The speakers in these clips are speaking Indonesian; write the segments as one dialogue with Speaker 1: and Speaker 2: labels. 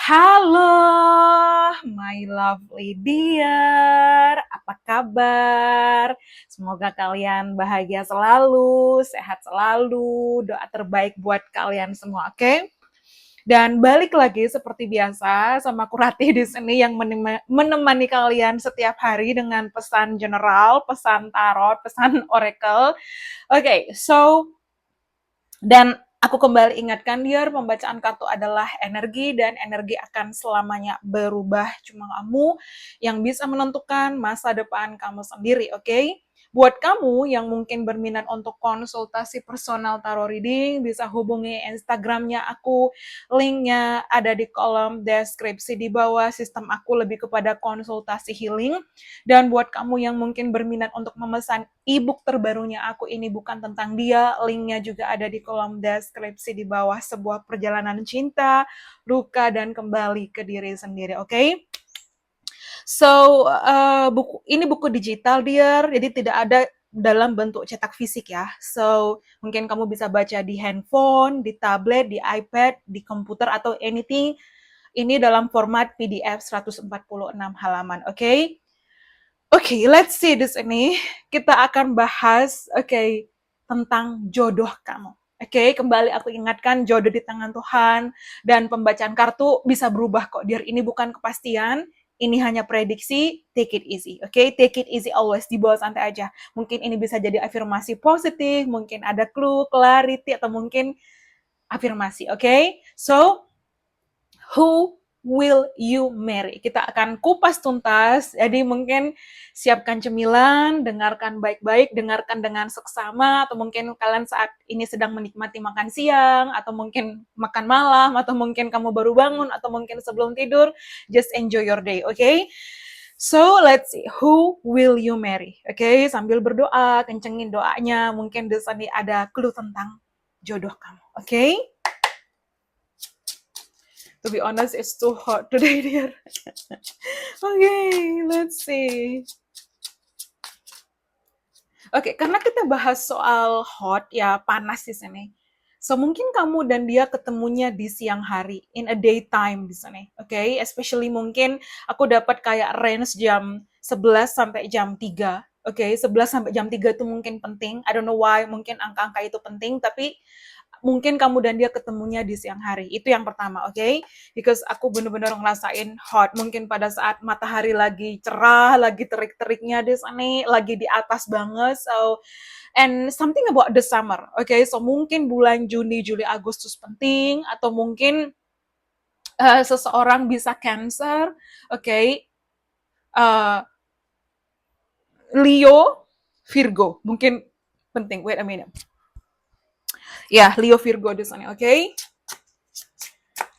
Speaker 1: Halo, my lovely dear. Apa kabar? Semoga kalian bahagia selalu, sehat selalu. Doa terbaik buat kalian semua, oke? Dan balik lagi seperti biasa sama aku Ratih di sini yang menemani kalian setiap hari dengan pesan general, pesan tarot, pesan oracle. Oke, so dan aku kembali ingatkan dia, pembacaan kartu adalah energi dan energi akan selamanya berubah. Cuma kamu yang bisa menentukan masa depan kamu sendiri, oke? Okay? Buat kamu yang mungkin berminat untuk konsultasi personal tarot reading, bisa hubungi Instagramnya aku, linknya ada di kolom deskripsi di bawah. Sistem aku lebih kepada konsultasi healing. Dan buat kamu yang mungkin berminat untuk memesan ebook terbarunya aku, ini bukan tentang dia, linknya juga ada di kolom deskripsi di bawah. Sebuah perjalanan cinta, luka, dan kembali ke diri sendiri, oke? Okay? So, ini buku digital, dear, jadi tidak ada dalam bentuk cetak fisik ya. So, mungkin kamu bisa baca di handphone, di tablet, di iPad, di komputer, atau anything. Ini dalam format PDF 146 halaman, oke? Okay? Oke, let's see this ini. Kita akan bahas, tentang jodoh kamu. Oke, kembali aku ingatkan, jodoh di tangan Tuhan, dan pembacaan kartu bisa berubah kok. Dear, ini bukan kepastian, ini hanya prediksi. Take it easy, oke? Take it easy always, dibawa santai aja. Mungkin ini bisa jadi afirmasi positif, mungkin ada clue, clarity, atau mungkin afirmasi, oke? So, who will you marry? Kita akan kupas tuntas, jadi mungkin siapkan cemilan, dengarkan baik-baik, dengarkan dengan seksama, atau mungkin kalian saat ini sedang menikmati makan siang, atau mungkin makan malam, atau mungkin kamu baru bangun, atau mungkin sebelum tidur. Just enjoy your day, okay? So, let's see, who will you marry? Okay, sambil berdoa, kencengin doanya, mungkin di sini ada clue tentang jodoh kamu, okay? To be honest, it's too hot today, dear. Okay, let's see. Oke, karena kita bahas soal hot, ya panas di sini. So, mungkin kamu dan dia ketemunya di siang hari, in a daytime di sini. Oke, especially mungkin aku dapat kayak range jam 11 sampai jam 3. Oke, 11 sampai jam 3 itu mungkin penting. I don't know why, mungkin angka-angka itu penting, tapi mungkin kamu dan dia ketemunya di siang hari. Itu yang pertama, oke? Because aku bener-bener ngerasain hot. Mungkin pada saat matahari lagi cerah, lagi terik-teriknya di sini, lagi di atas banget. So, and something about the summer, okay? So, mungkin bulan Juni, Juli, Agustus penting, atau mungkin seseorang bisa Cancer, okay? Leo, Virgo, mungkin penting. Wait a minute. Ya, Leo Virgo di sini, okay?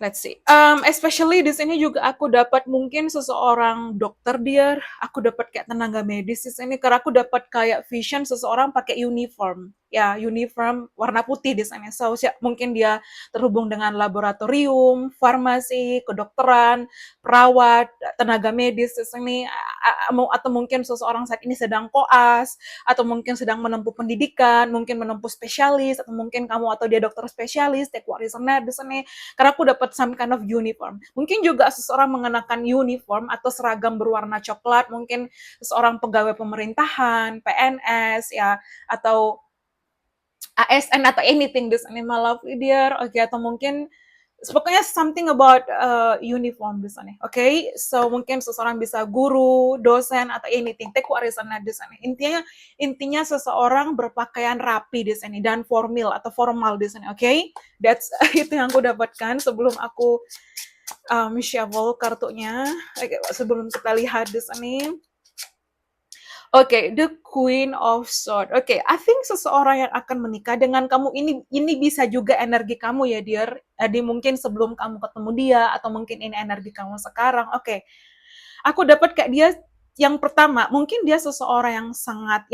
Speaker 1: Let's see. Especially di sini juga aku dapat mungkin seseorang dokter, dia, aku dapat kayak tenaga medis di sini, karena aku dapat kayak vision seseorang pakai uniform, ya uniform warna putih di sini. So mungkin dia terhubung dengan laboratorium, farmasi, kedokteran, perawat, tenaga medis di sini, atau mungkin seseorang saat ini sedang koas, atau mungkin sedang menempuh pendidikan, mungkin menempuh spesialis, atau mungkin kamu atau dia dokter spesialis, take what reason di sini. Karena aku dapat some kind of uniform. Mungkin juga seseorang mengenakan uniform atau seragam berwarna coklat, mungkin seseorang pegawai pemerintahan, PNS, ya, atau ASN atau anything this animal love dear, oke, atau mungkin pokoknya something about uniform di sana, oke? So mungkin seseorang bisa guru, dosen, atau anything. Take what reason di sana. Intinya seseorang berpakaian rapi di sini dan formal di sini, oke? That's itu yang aku dapatkan sebelum aku shuffle kartunya. Oke, sebelum kita lihat di sini. Oke, the Queen of Swords. Oke, I think seseorang yang akan menikah dengan kamu ini bisa juga energi kamu ya, dear. Jadi mungkin sebelum kamu ketemu dia, atau mungkin ini energi kamu sekarang. Oke, aku dapat kayak dia yang pertama, mungkin dia seseorang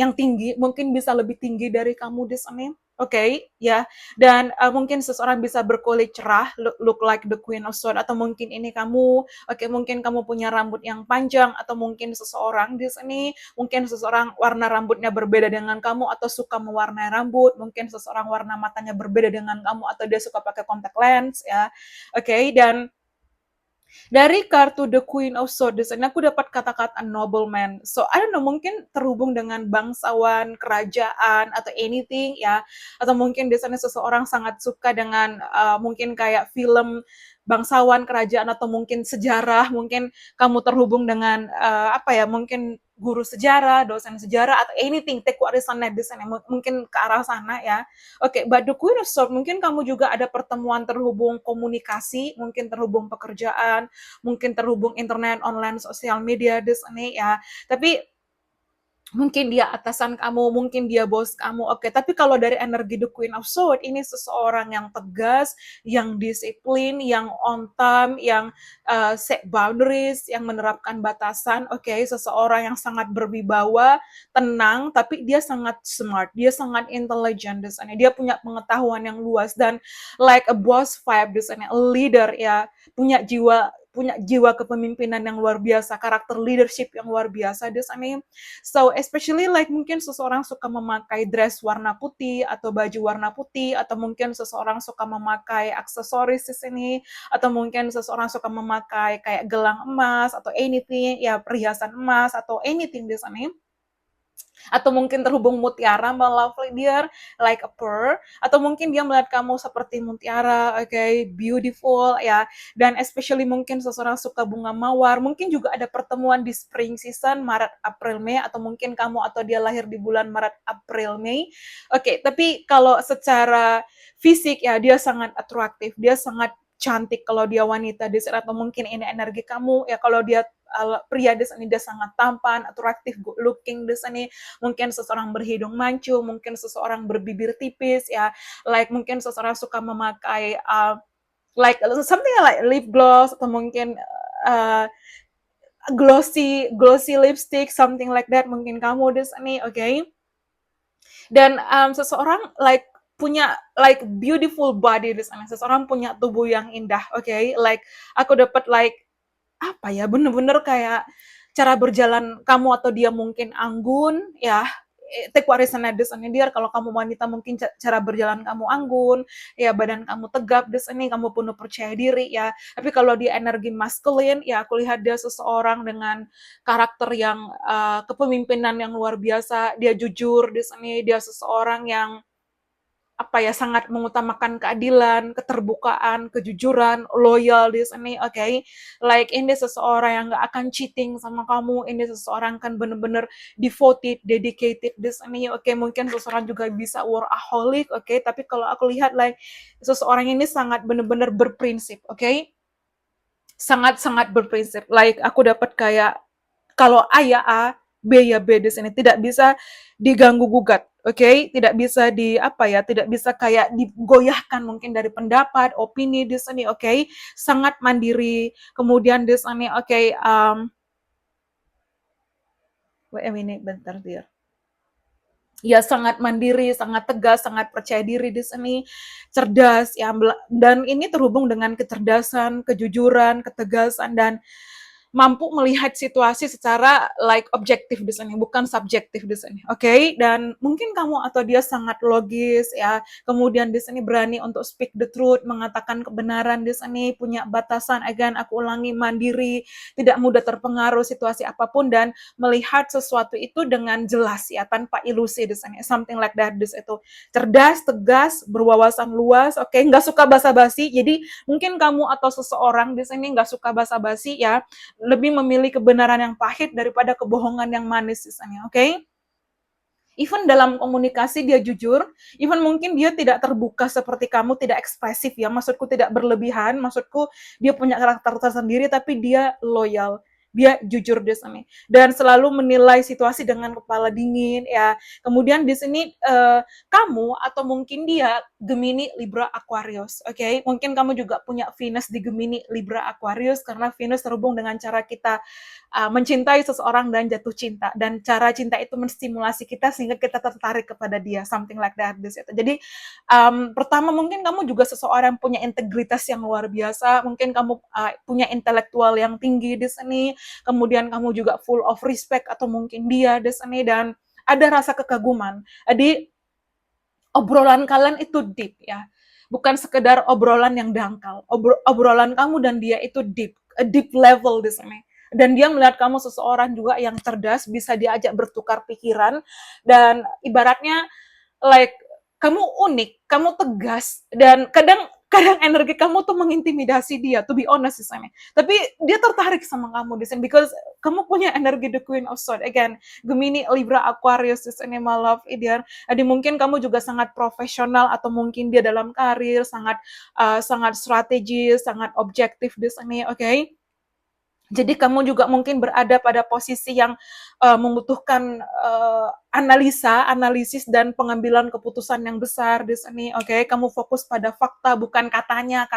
Speaker 1: yang tinggi, mungkin bisa lebih tinggi dari kamu di sini. Oke, ya. Dan mungkin seseorang bisa berkulit cerah, look like the Queen of Swords, atau mungkin ini kamu. Oke, mungkin kamu punya rambut yang panjang, atau mungkin seseorang di sini, mungkin seseorang warna rambutnya berbeda dengan kamu, atau suka mewarnai rambut, mungkin seseorang warna matanya berbeda dengan kamu, atau dia suka pakai contact lens, ya. Oke, dan Dari kartu The Queen of Swords ini aku dapat kata-kata nobleman. So I don't know, mungkin terhubung dengan bangsawan, kerajaan atau anything ya. Atau mungkin di sana seseorang sangat suka dengan mungkin kayak film bangsawan, kerajaan atau mungkin sejarah. Mungkin kamu terhubung dengan apa ya? Mungkin guru sejarah, dosen sejarah atau anything. Take warisan di sana mungkin ke arah sana ya. Oke, but the Queen of Swords mungkin kamu juga ada pertemuan terhubung komunikasi, mungkin terhubung pekerjaan, mungkin terhubung internet, online, sosial media, this ini ya. Tapi mungkin dia atasan kamu, mungkin dia bos kamu, oke. Tapi kalau dari energi The Queen of Swords, ini seseorang yang tegas, yang disiplin, yang on time, yang set boundaries, yang menerapkan batasan, oke. Seseorang yang sangat berwibawa, tenang, tapi dia sangat smart, dia sangat intelligent di sana. Dia punya pengetahuan yang luas dan like a boss vibe di sana, a leader ya, punya jiwa kepemimpinan yang luar biasa, karakter leadership yang luar biasa di sana. So especially like mungkin seseorang suka memakai dress warna putih atau baju warna putih atau mungkin seseorang suka memakai aksesoris di sini atau mungkin seseorang suka memakai kayak gelang emas atau anything ya perhiasan emas atau anything di sana atau mungkin terhubung mutiara Mbak Lovely dear, like a pearl, atau mungkin dia melihat kamu seperti mutiara, oke, beautiful ya, dan especially mungkin seseorang suka bunga mawar, mungkin juga ada pertemuan di spring season, Maret, April, Mei, atau mungkin kamu atau dia lahir di bulan Maret, April, Mei, oke, tapi kalau secara fisik ya dia sangat atraktif, dia sangat cantik kalau dia wanita di sana, atau mungkin ini energi kamu ya kalau dia pria di sana dia sangat tampan, atraktif, good looking di sana, mungkin seseorang berhidung mancung, mungkin seseorang berbibir tipis ya, like mungkin seseorang suka memakai like something like lip gloss atau mungkin uh, glossy lipstick, something like that, mungkin kamu di sini, oke. Dan seseorang like punya like beautiful body di sana, seseorang punya tubuh yang indah, oke, like aku dapat like apa ya, bener-bener kayak cara berjalan kamu atau dia mungkin anggun ya, take warisan di sana dia, kalau kamu wanita mungkin cara berjalan kamu anggun ya, badan kamu tegap di sini, kamu penuh percaya diri ya. Tapi kalau dia energi maskulin ya, aku lihat dia seseorang dengan karakter yang kepemimpinan yang luar biasa, dia jujur di sini, dia seseorang yang apa ya, sangat mengutamakan keadilan, keterbukaan, kejujuran, loyal di sini, oke. Like ini seseorang yang nggak akan cheating sama kamu, ini seseorang kan bener-bener devoted, dedicated di sini, oke. Mungkin seseorang juga bisa workaholic, oke. Tapi kalau aku lihat like seseorang ini sangat bener-bener berprinsip, oke. Sangat-sangat berprinsip. Like aku dapat kayak kalau A ya A, B ya B di sini, tidak bisa diganggu gugat, oke? Tidak bisa di apa ya, tidak bisa kayak digoyahkan mungkin dari pendapat, opini di sini, oke? Sangat mandiri. Kemudian di sini, oke, wait a minute, bentar dear. Ya sangat mandiri, sangat tegas, sangat percaya diri di sini, cerdas ya, dan ini terhubung dengan kecerdasan, kejujuran, ketegasan dan mampu melihat situasi secara like objektif di sini, bukan subjektif di sini, oke? Dan mungkin kamu atau dia sangat logis ya, kemudian di sini berani untuk speak the truth, mengatakan kebenaran di sini, punya batasan, again aku ulangi, mandiri, tidak mudah terpengaruh situasi apapun dan melihat sesuatu itu dengan jelas ya, tanpa ilusi di sini, something like that di situ. Cerdas, tegas, berwawasan luas, oke? Nggak suka basa-basi, jadi mungkin kamu atau seseorang di sini nggak suka basa-basi ya, lebih memilih kebenaran yang pahit daripada kebohongan yang manis misalnya, oke? Even dalam komunikasi dia jujur, even mungkin dia tidak terbuka seperti kamu, tidak ekspresif ya, maksudku tidak berlebihan, maksudku dia punya karakter tersendiri tapi dia loyal, dia jujur di sini dan selalu menilai situasi dengan kepala dingin ya. Kemudian di sini kamu atau mungkin dia Gemini, Libra, Aquarius, oke? Mungkin kamu juga punya Venus di Gemini, Libra, Aquarius karena Venus terhubung dengan cara kita mencintai seseorang dan jatuh cinta, dan cara cinta itu menstimulasi kita sehingga kita tertarik kepada dia, something like that di situ. Jadi pertama mungkin kamu juga seseorang yang punya integritas yang luar biasa, mungkin kamu punya intelektual yang tinggi di sini, kemudian kamu juga full of respect atau mungkin dia di sini, dan ada rasa kekaguman. Jadi obrolan kalian itu deep ya, bukan sekedar obrolan yang dangkal. Obrolan kamu dan dia itu deep, a deep level di sini. Dan dia melihat kamu seseorang juga yang cerdas, bisa diajak bertukar pikiran, dan ibaratnya like kamu unik, kamu tegas, dan kadang kadang energi kamu tuh mengintimidasi dia, to be honest di sana. Tapi dia tertarik sama kamu di sini because kamu punya energi the Queen of Swords. Again, Gemini, Libra, Aquarius di sini, my love, ideal. Jadi mungkin kamu juga sangat profesional, atau mungkin dia dalam karir sangat sangat strategis, sangat objektif di sini, oke? Okay? Jadi kamu juga mungkin berada pada posisi yang membutuhkan analisa, analisis, dan pengambilan keputusan yang besar di sini. Oke, kamu fokus pada fakta, bukan katanya,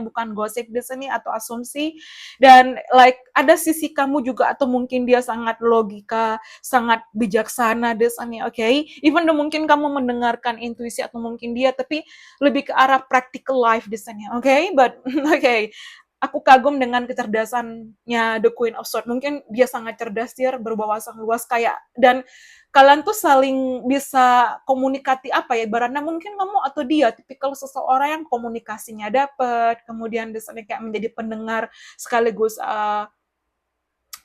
Speaker 1: bukan gosip di sini atau asumsi. Dan like ada sisi kamu juga, atau mungkin dia sangat logika, sangat bijaksana di sini. Oke, even though mungkin kamu mendengarkan intuisi atau mungkin dia, tapi lebih ke arah practical life di sini. Oke, but oke, aku kagum dengan kecerdasannya The Queen of Swords. Mungkin dia sangat cerdas, dia berwawasan luas kayak, dan kalian tuh saling bisa komunikasi apa ya, ibaratnya mungkin kamu atau dia tipikal seseorang yang komunikasinya dapet, kemudian misalnya kayak menjadi pendengar sekaligus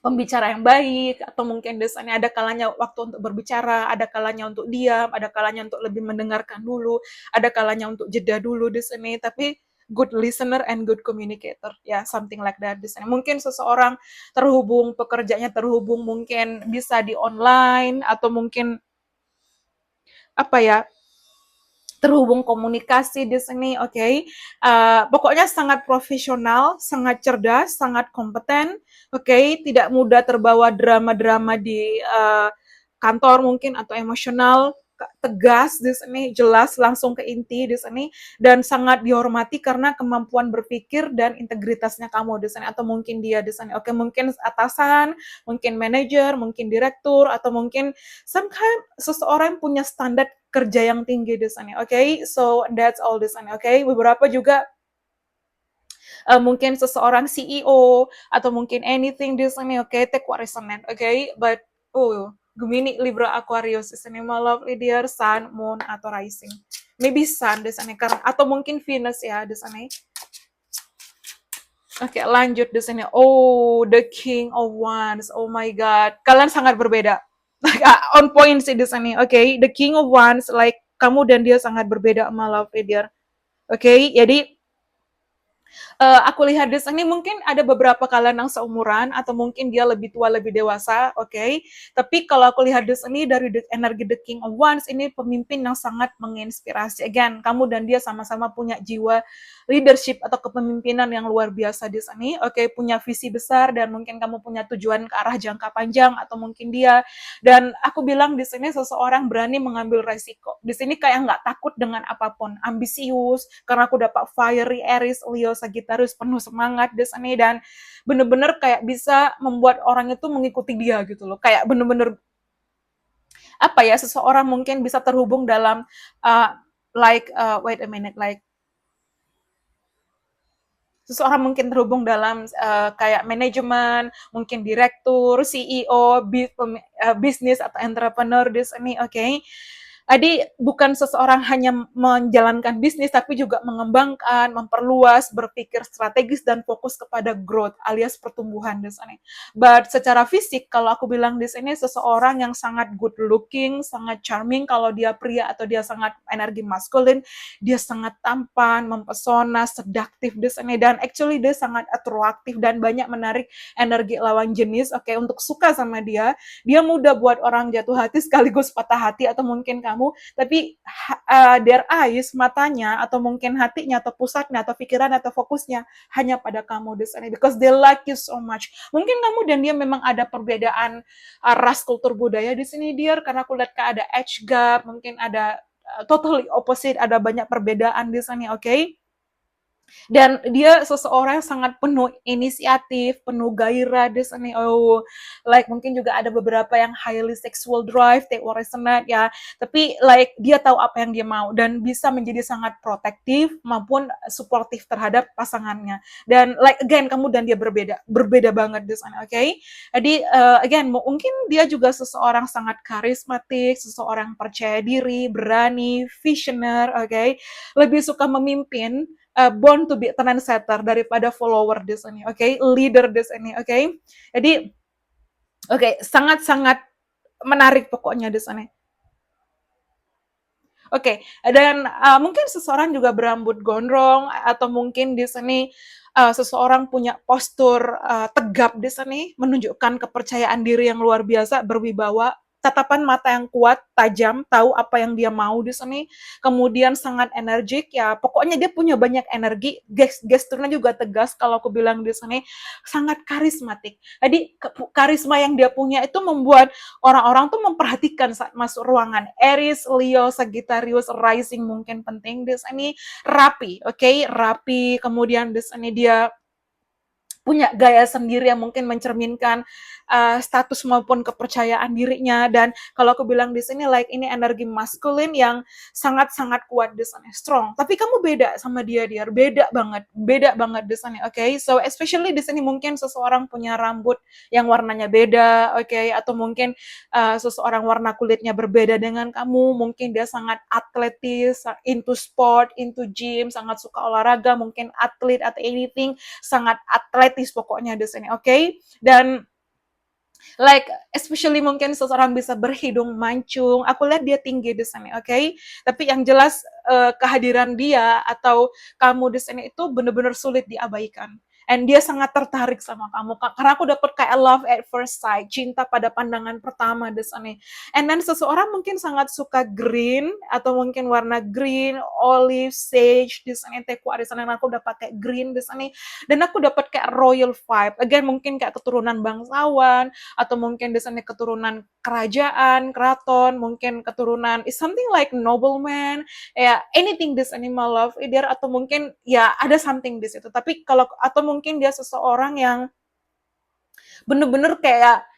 Speaker 1: pembicara yang baik, atau mungkin misalnya ada kalanya waktu untuk berbicara, ada kalanya untuk diam, ada kalanya untuk lebih mendengarkan dulu, ada kalanya untuk jeda dulu di sini, tapi good listener and good communicator, ya, something like that di sini. Mungkin seseorang terhubung, pekerjaannya terhubung, mungkin bisa di online, atau mungkin apa ya, terhubung komunikasi di sini, oke? Okay? Pokoknya sangat profesional, sangat cerdas, sangat kompeten, oke? Okay? Tidak mudah terbawa drama-drama di kantor mungkin, atau emosional, tegas di sini, jelas, langsung ke inti di sini, dan sangat dihormati karena kemampuan berpikir dan integritasnya kamu di sini, atau mungkin dia di sini. Oke, mungkin atasan, mungkin manajer, mungkin direktur, atau mungkin sometimes seseorang punya standar kerja yang tinggi di sana, oke? Okay? So that's all di sana, oke? Okay? Beberapa juga mungkin seseorang CEO, atau mungkin anything di sana, oke? Okay? Take what resonate, oke? Okay? But Gemini, Libra, Aquarius di sana, my lovely dear, Sun, Moon, atau Rising. Maybe Sun di sana, atau mungkin Venus ya di sana. Oke, lanjut di sini. Oh, the King of Wands. Oh my God, kalian sangat berbeda. On point sih di sini. Oke, the King of Wands, like kamu dan dia sangat berbeda, my love dear. Oke, jadi aku lihat di sini mungkin ada beberapa kalian yang seumuran, atau mungkin dia lebih tua, lebih dewasa, oke? Okay? Tapi kalau aku lihat di sini dari energi The King of Wands, ini pemimpin yang sangat menginspirasi. Again, kamu dan dia sama-sama punya jiwa leadership atau kepemimpinan yang luar biasa di sini, oke? Okay? Punya visi besar, dan mungkin kamu punya tujuan ke arah jangka panjang, atau mungkin dia. Dan aku bilang di sini seseorang berani mengambil resiko. Di sini kayak nggak takut dengan apapun, ambisius, karena aku dapat fiery Aries, Leo, Sagittarius, penuh semangat di sini, dan bener-bener kayak bisa membuat orang itu mengikuti dia gitu loh, kayak bener-bener apa ya, seseorang mungkin bisa terhubung dalam wait a minute, like seseorang mungkin terhubung dalam kayak manajemen, mungkin direktur, CEO, bisnis atau entrepreneur di sini, oke? Okay? Jadi bukan seseorang hanya menjalankan bisnis, tapi juga mengembangkan, memperluas, berpikir strategis, dan fokus kepada growth alias pertumbuhan di sini. But secara fisik, kalau aku bilang di sini seseorang yang sangat good looking, sangat charming kalau dia pria, atau dia sangat energi maskulin, dia sangat tampan, mempesona, sedaktif di sini, dan actually dia sangat atraktif dan banyak menarik energi lawan jenis, oke, untuk suka sama dia. Dia mudah buat orang jatuh hati sekaligus patah hati, atau mungkin kamu, tapi their eyes, matanya, atau mungkin hatinya, atau pusatnya, atau pikiran, atau fokusnya hanya pada kamu di sini, because they like you so much. Mungkin kamu dan dia memang ada perbedaan ras, kultur, budaya di sini, dear, karena aku lihat ada age gap, mungkin ada totally opposite, ada banyak perbedaan di sini, oke? Okay? Dan dia seseorang yang sangat penuh inisiatif, penuh gairah di sini. Oh, like mungkin juga ada beberapa yang highly sexual drive, take what resonate ya. Tapi like dia tahu apa yang dia mau, dan bisa menjadi sangat protektif maupun suportif terhadap pasangannya. Dan like again, kamu dan dia berbeda banget di sana, oke? Okay? Jadi again, mungkin dia juga seseorang sangat karismatik, seseorang percaya diri, berani, visioner, oke? Okay? Lebih suka memimpin born to be trendsetter daripada follower di sini, oke, leader di sini, oke. Jadi, oke, sangat-sangat menarik pokoknya di sini. Oke, dan mungkin seseorang juga berambut gondrong atau mungkin di sini seseorang punya postur tegap di sini, menunjukkan kepercayaan diri yang luar biasa, berwibawa, tatapan mata yang kuat, tajam, tahu apa yang dia mau di sini, kemudian sangat energik, ya pokoknya dia punya banyak energi, gesturnya juga tegas kalau aku bilang di sini, sangat karismatik. Jadi karisma yang dia punya itu membuat orang-orang tuh memperhatikan saat masuk ruangan. Aries, Leo, Sagittarius, rising mungkin penting di sini, rapi, oke, rapi. Kemudian di sini dia punya gaya sendiri yang mungkin mencerminkan status maupun kepercayaan dirinya. Dan kalau aku bilang di sini like ini energi maskulin yang sangat-sangat kuat di sana, strong. Tapi kamu beda sama dia, beda banget di sana, oke? So especially di sini mungkin seseorang punya rambut yang warnanya beda, oke? Atau mungkin seseorang warna kulitnya berbeda dengan kamu, mungkin dia sangat atletis, into sport, into gym, sangat suka olahraga, mungkin atlet atau anything, sangat atletis pokoknya di sini, oke? Dan like especially mungkin seseorang bisa berhidung mancung, aku lihat dia tinggi di sini, oke? Tapi yang jelas kehadiran dia atau kamu di sini itu benar-benar sulit diabaikan. And dia sangat tertarik sama kamu, karena aku dapet kayak love at first sight, cinta pada pandangan pertama di sini. And then seseorang mungkin sangat suka green atau mungkin warna green, olive, sage di sini, teku di sana. Aku dapat kayak green di sini, dan aku dapat kayak royal vibe. Again mungkin kayak keturunan bangsawan atau mungkin di sana keturunan kerajaan, keraton, mungkin keturunan is something like nobleman, ya anything this animal love either, atau mungkin ya ada something di situ. Tapi kalau atau mungkin dia seseorang yang bener-bener kayak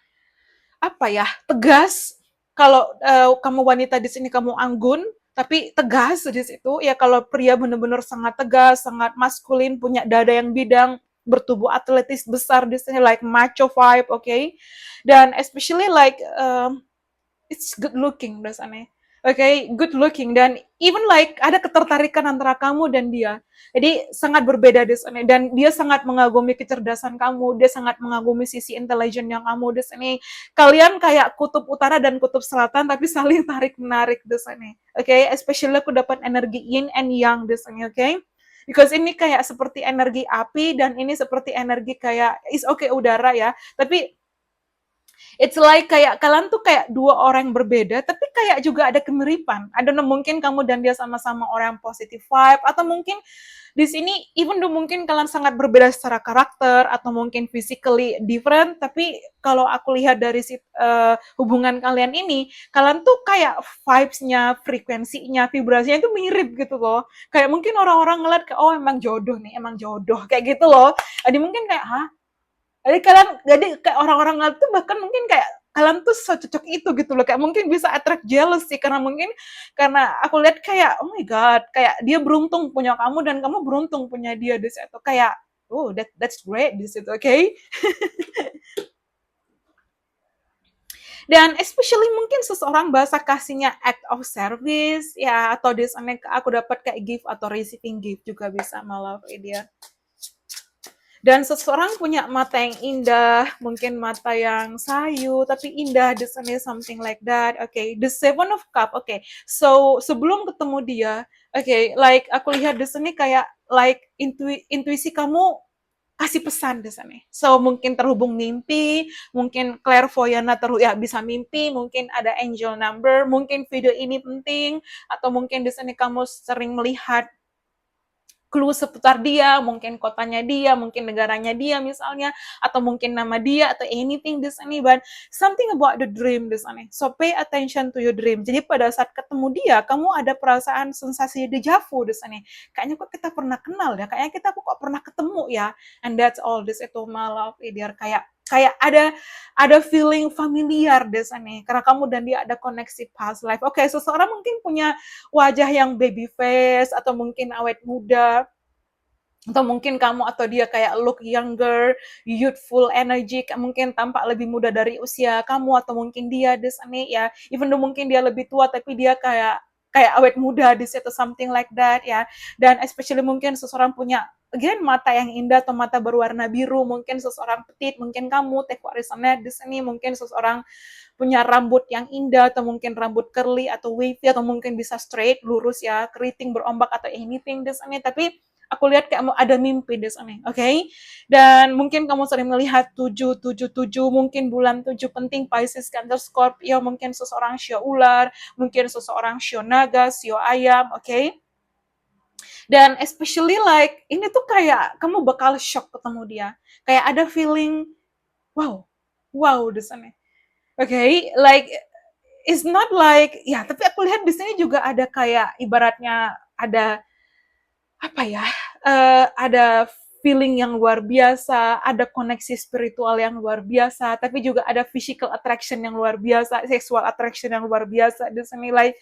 Speaker 1: apa ya, tegas. Kalau kamu wanita di sini kamu anggun, tapi tegas di situ. Ya kalau pria bener-bener sangat tegas, sangat maskulin, punya dada yang bidang, bertubuh atletis besar di sini, like macho vibe, oke? Dan especially like it's good looking biasanya. Oke, good looking, dan even like ada ketertarikan antara kamu dan dia. Jadi sangat berbeda di sini, dan dia sangat mengagumi kecerdasan kamu, dia sangat mengagumi sisi intelijen yang kamu di sini. Kalian kayak kutub utara dan kutub selatan tapi saling tarik menarik di sini. Oke, especially aku dapat energi yin and yang di sini, oke? Because ini kayak seperti energi api dan ini seperti energi kayak is okay udara ya, tapi it's like kayak kalian tuh kayak dua orang yang berbeda, tapi kayak juga ada kemiripan. I don't know, mungkin kamu dan dia sama-sama orang yang positive vibe, atau mungkin di sini even though mungkin kalian sangat berbeda secara karakter atau mungkin physically different, tapi kalau aku lihat dari hubungan kalian ini, kalian tuh kayak vibes-nya, frekuensinya, vibrasinya itu mirip gitu loh. Kayak mungkin orang-orang ngeliat kayak oh emang jodoh nih, emang jodoh kayak gitu loh. Jadi mungkin kayak hah, jadi kayak orang-orang ngeliat tuh bahkan mungkin kayak kalian tuh secocok itu gitu loh, kayak mungkin bisa attract jealous sih, karena mungkin karena aku lihat kayak oh my god, kayak dia beruntung punya kamu dan kamu beruntung punya dia di situ, kayak oh that's great di situ, oke? Dan especially mungkin seseorang bahasa kasihnya act of service ya, atau di sana aku dapat kayak gift atau receiving gift juga bisa malah dia. Dan seseorang punya mata yang indah, mungkin mata yang sayu, tapi indah, the sun is something like that, okay. The seven of cup, okay. So, sebelum ketemu dia, okay, like aku lihat di sini kayak like intuisi kamu kasih pesan di sini. So, mungkin terhubung mimpi, mungkin clairvoyant ya bisa mimpi, mungkin ada angel number, mungkin video ini penting, atau mungkin di sini kamu sering melihat clue seputar dia, mungkin kotanya dia, mungkin negaranya dia misalnya, atau mungkin nama dia, atau anything di sini, but something about the dream di sini. So pay attention to your dream. Jadi pada saat ketemu dia, kamu ada perasaan sensasi deja vu di sini. Kayaknya kok kita pernah kenal ya, kayaknya kita kok pernah ketemu ya. And that's all this itu my love, Idir. Kayak ada feeling familiar di sini, karena kamu dan dia ada koneksi past life. Oke, seseorang mungkin punya wajah yang baby face, atau mungkin awet muda, atau mungkin kamu atau dia kayak look younger, youthful, energy, mungkin tampak lebih muda dari usia kamu, atau mungkin dia di sini ya, even though mungkin dia lebih tua, tapi dia kayak kayak awet muda di situ, something like that ya. Dan especially mungkin seseorang punya again mata yang indah atau mata berwarna biru, mungkin seseorang petit, mungkin kamu take what resonate di sini, mungkin seseorang punya rambut yang indah atau mungkin rambut curly atau wavy atau mungkin bisa straight lurus ya, keriting berombak atau anything di sini. Tapi aku lihat kayak ada mimpi di sini, oke? Okay? Dan mungkin kamu sering melihat 777, mungkin bulan 7 penting, Pisces, Cancer, Scorpio, mungkin seseorang shio ular, mungkin seseorang shio naga, shio ayam, oke? Okay? Dan especially like ini tuh kayak kamu bakal shock ketemu dia, kayak ada feeling wow, wow di sana. Okay, like it's not like ya, tapi aku lihat di sini juga ada kayak ibaratnya ada apa ya? Ada feeling yang luar biasa, ada koneksi spiritual yang luar biasa, tapi juga ada physical attraction yang luar biasa, sexual attraction yang luar biasa di sini. Like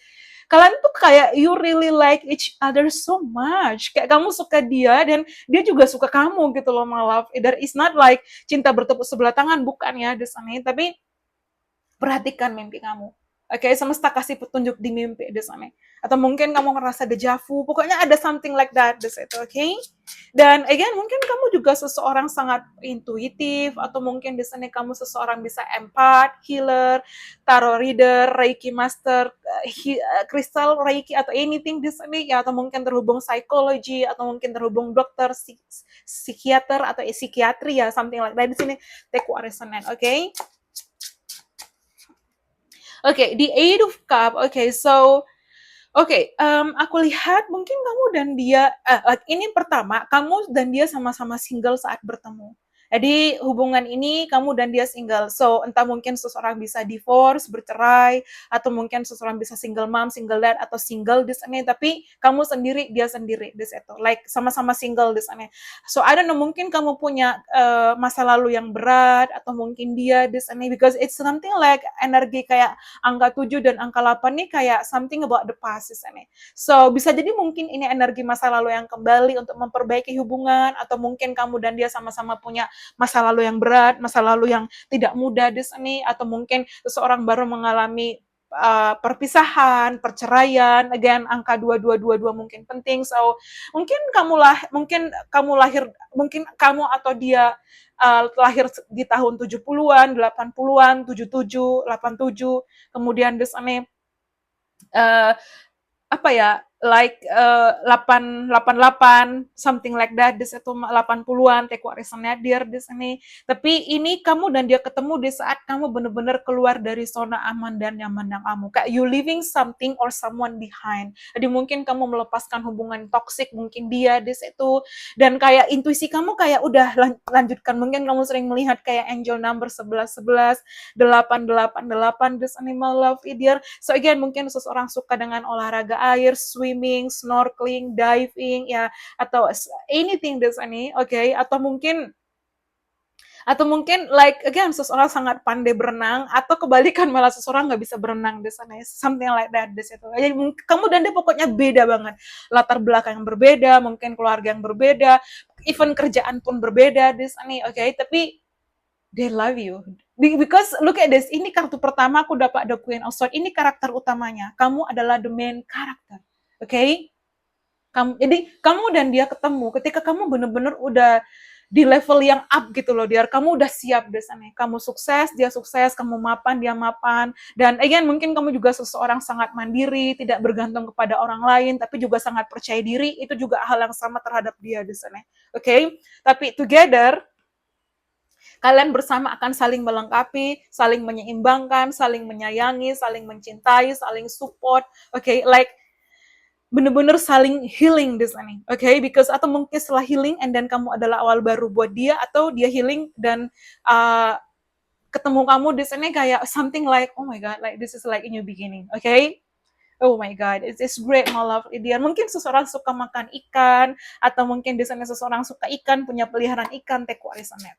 Speaker 1: kalian tuh kayak you really like each other so much. Kayak kamu suka dia dan dia juga suka kamu gitu loh, my love. There is not like cinta bertepuk sebelah tangan, bukan ya di sini, tapi perhatikan mimpi kamu. Oke, semesta kasih petunjuk di mimpi di sana. Atau mungkin kamu ngerasa dejavu, pokoknya ada something like that di situ, oke? Dan again, mungkin kamu juga seseorang sangat intuitif, atau mungkin di sana kamu seseorang bisa empath, healer, tarot reader, reiki master, crystal reiki atau anything di sana ya, atau mungkin terhubung psikologi, atau mungkin terhubung dokter, psikiater atau psikiatri ya, something like that di sini. Take what resonate, oke? Okay, the Eight of Cup. Okay, so aku lihat mungkin kamu dan dia, ini pertama, kamu dan dia sama-sama single saat bertemu. Jadi hubungan ini kamu dan dia single. So entah mungkin seseorang bisa divorce, bercerai, atau mungkin seseorang bisa single mom, single dad, atau single di sana. Tapi kamu sendiri, dia sendiri di situ. Like sama-sama single di sana. So I don't know, mungkin kamu punya masa lalu yang berat, atau mungkin dia di sana. Because it's something like energi kayak angka 7 dan angka 8 nih kayak something about the past di sana. So bisa jadi mungkin ini energi masa lalu yang kembali untuk memperbaiki hubungan, atau mungkin kamu dan dia sama-sama punya masa lalu yang berat, masa lalu yang tidak mudah di sini, atau mungkin seseorang baru mengalami perpisahan, perceraian, again angka 2222 mungkin penting. So mungkin kamu atau dia lahir di tahun 70-an, 80-an, 77, 87, kemudian di sana apa ya, like 888 something like that di situ, 80-an take what resonate there di sini. Tapi ini kamu dan dia ketemu di saat kamu benar-benar keluar dari zona aman dan nyaman kamu, kayak you leaving something or someone behind. Jadi mungkin kamu melepaskan hubungan toksik, mungkin dia di situ, dan kayak intuisi kamu kayak udah lanjutkan. Mungkin kamu sering melihat kayak angel number 1111, 888 this animal love dear. So again, mungkin seseorang suka dengan olahraga air, swimming, snorkeling, diving ya, atau anything this ini, okay? Atau mungkin like again seseorang sangat pandai berenang, atau kebalikan malah seseorang nggak bisa berenang di sana, something like that di situ. Jadi kamu dan dia pokoknya beda banget, latar belakang yang berbeda, mungkin keluarga yang berbeda, even kerjaan pun berbeda di sana, okay? Tapi they love you. Because look at this, ini kartu pertama aku dapat the Queen of Swords, ini karakter utamanya. Kamu adalah the main character. Okay? Jadi kamu dan dia ketemu ketika kamu bener-bener udah di level yang up gitu loh, dia kamu udah siap di sana. Kamu sukses, dia sukses, kamu mapan, dia mapan. Dan again, mungkin kamu juga seseorang sangat mandiri, tidak bergantung kepada orang lain, tapi juga sangat percaya diri. Itu juga hal yang sama terhadap dia di sana. Okay? Tapi together, kalian bersama akan saling melengkapi, saling menyeimbangkan, saling menyayangi, saling mencintai, saling support, okay? Like bener-bener saling healing di sana, okay? Because atau mungkin setelah healing and then kamu adalah awal baru buat dia, atau dia healing dan ketemu kamu di sana kayak something like oh my god, like this is like a new beginning, okay? Oh my god, it's great, my love. Dia mungkin seseorang suka makan ikan, atau mungkin di sana seseorang suka ikan, punya peliharaan ikan, take what is on it.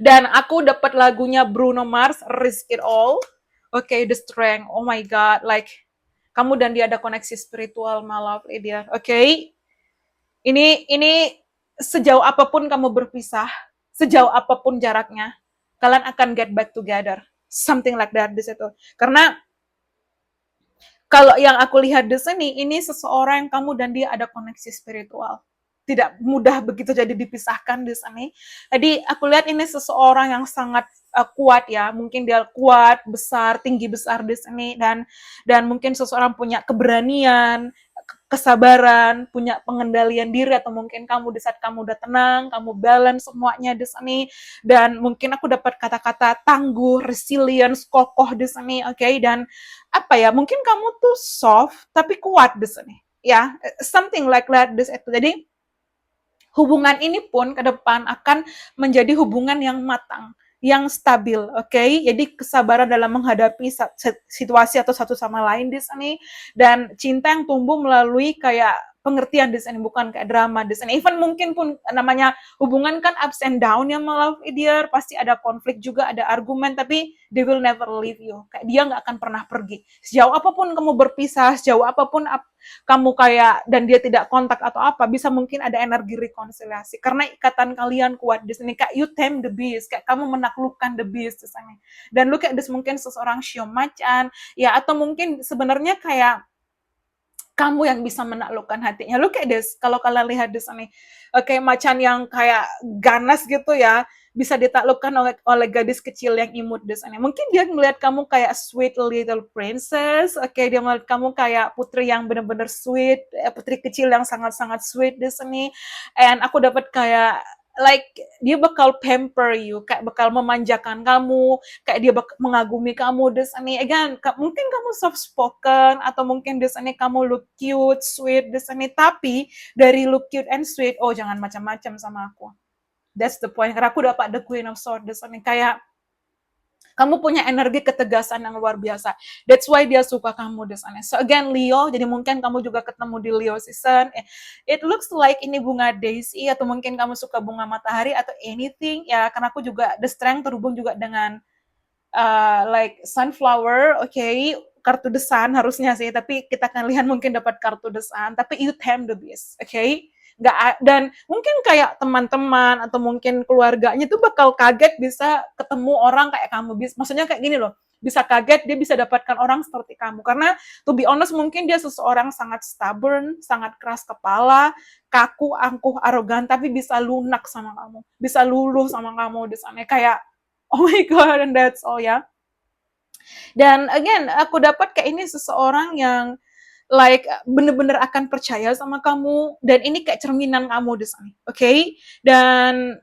Speaker 1: Dan aku dapat lagunya Bruno Mars, Risk It All. Okay, The Strength. Oh my god, like kamu dan dia ada koneksi spiritual, my love, dia. Okay, ini sejauh apapun kamu berpisah, sejauh apapun jaraknya, kalian akan get back together. something like that di situ. Karena kalau yang aku lihat di sini, ini seseorang yang kamu dan dia ada koneksi spiritual. Tidak mudah begitu jadi dipisahkan di sini. Jadi aku lihat ini seseorang yang sangat kuat ya. Mungkin dia kuat, besar, tinggi besar di sini, dan mungkin seseorang punya keberanian, kesabaran, punya pengendalian diri, atau mungkin kamu di saat kamu udah tenang, kamu balance semuanya di sini, dan mungkin aku dapat kata-kata tangguh, resilience, kokoh di sini, oke? Dan apa ya? Mungkin kamu tuh soft tapi kuat di sini, ya, something like that di situ. Jadi hubungan ini pun ke depan akan menjadi hubungan yang matang, yang stabil, oke? Jadi kesabaran dalam menghadapi situasi atau satu sama lain di sini, dan cinta yang tumbuh melalui kayak pengertian di sini, bukan kayak drama di sini. Even mungkin pun namanya hubungan kan ups and down ya, my love dear, pasti ada konflik juga, ada argumen, tapi they will never leave you. Kayak dia nggak akan pernah pergi. Sejauh apapun kamu berpisah, sejauh apapun kamu kayak dan dia tidak kontak atau apa, bisa mungkin ada energi rekonsiliasi karena ikatan kalian kuat di sini. Kayak you tame the beast, kayak kamu menaklukkan the beast di sini. Dan lu kayak mungkin seseorang shio macan ya, atau mungkin sebenarnya kayak kamu yang bisa menaklukkan hatinya. Look at this, kalau kalian lihat di sini. Oke, macan yang kayak ganas gitu ya, bisa ditaklukkan oleh gadis kecil yang imut di sini. Mungkin dia melihat kamu kayak sweet little princess, oke, dia melihat kamu kayak putri yang benar-benar sweet, putri kecil yang sangat-sangat sweet di sini. And aku dapat kayak like dia bakal pamper you, kayak bakal memanjakan kamu, kayak dia mengagumi kamu di sini. Again, mungkin kamu soft spoken atau mungkin di sini kamu look cute, sweet di sini, tapi dari look cute and sweet, oh jangan macam-macam sama aku. That's the point. Karena aku dapat the Queen of Swords di sini, kayak kamu punya energi ketegasan yang luar biasa. That's why dia suka kamu di sana. So again, Leo, jadi mungkin kamu juga ketemu di Leo season. It looks like ini bunga daisy, atau mungkin kamu suka bunga matahari atau anything. Ya, karena aku juga the strength terhubung juga dengan like sunflower, okay? Kartu the sun harusnya sih, tapi kita akan lihat mungkin dapat kartu the sun. Tapi you tame the beast, okay? Nggak, dan mungkin kayak teman-teman atau mungkin keluarganya tuh bakal kaget bisa ketemu orang kayak kamu. Maksudnya kayak gini loh, bisa kaget dia bisa dapatkan orang seperti kamu. Karena to be honest, mungkin dia seseorang sangat stubborn, sangat keras kepala, kaku, angkuh, arogan, tapi bisa lunak sama kamu, bisa luluh sama kamu di sana. Kayak oh my god, and that's all ya. Dan again, aku dapat kayak ini seseorang yang like bener-bener akan percaya sama kamu, dan ini kayak cerminan kamu di sana, oke? Dan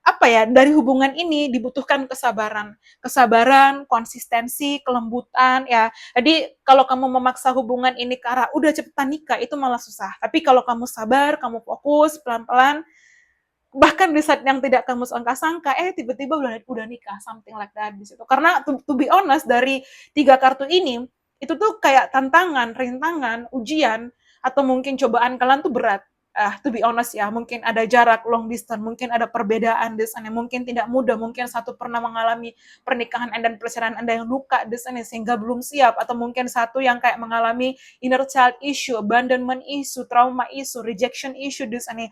Speaker 1: apa ya, dari hubungan ini dibutuhkan kesabaran, konsistensi, kelembutan ya. Jadi kalau kamu memaksa hubungan ini ke arah udah cepetan nikah, itu malah susah. Tapi kalau kamu sabar, kamu fokus pelan-pelan, bahkan di saat yang tidak kamu sangka-sangka, tiba-tiba udah nikah, something like that di situ. Karena to be honest, dari 3 kartu ini, itu tuh kayak tantangan, rintangan, ujian, atau mungkin cobaan kalian tuh berat. To be honest ya, mungkin ada jarak long distance, mungkin ada perbedaan di sana, mungkin tidak mudah, mungkin satu pernah mengalami pernikahan dan perceraian Anda yang luka di sana sehingga belum siap, atau mungkin satu yang kayak mengalami inner child issue, abandonment issue, trauma issue, rejection issue di sana.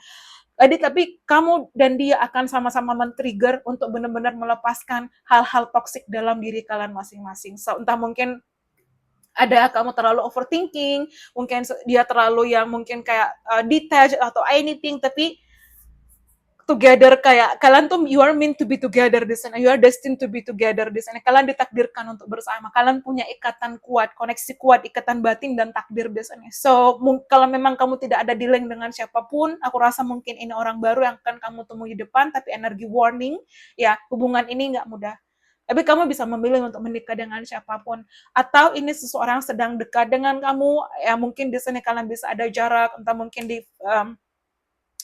Speaker 1: Jadi tapi kamu dan dia akan sama-sama men-trigger untuk benar-benar melepaskan hal-hal toksik dalam diri kalian masing-masing. So, entah mungkin ada kamu terlalu overthinking, mungkin dia terlalu yang mungkin kayak detached atau anything, tapi together, kayak kalian tuh you are meant to be together di sana, you are destined to be together di sana. Kalian ditakdirkan untuk bersama, kalian punya ikatan kuat, koneksi kuat, ikatan batin dan takdir di sana. So kalau memang kamu tidak ada dealing dengan siapapun, aku rasa mungkin ini orang baru yang akan kamu temui di depan, tapi energi warning ya, hubungan ini nggak mudah. Tapi kamu bisa memilih untuk menikah dengan siapapun, atau ini seseorang sedang dekat dengan kamu ya, mungkin di sini kalian bisa ada jarak, entah mungkin di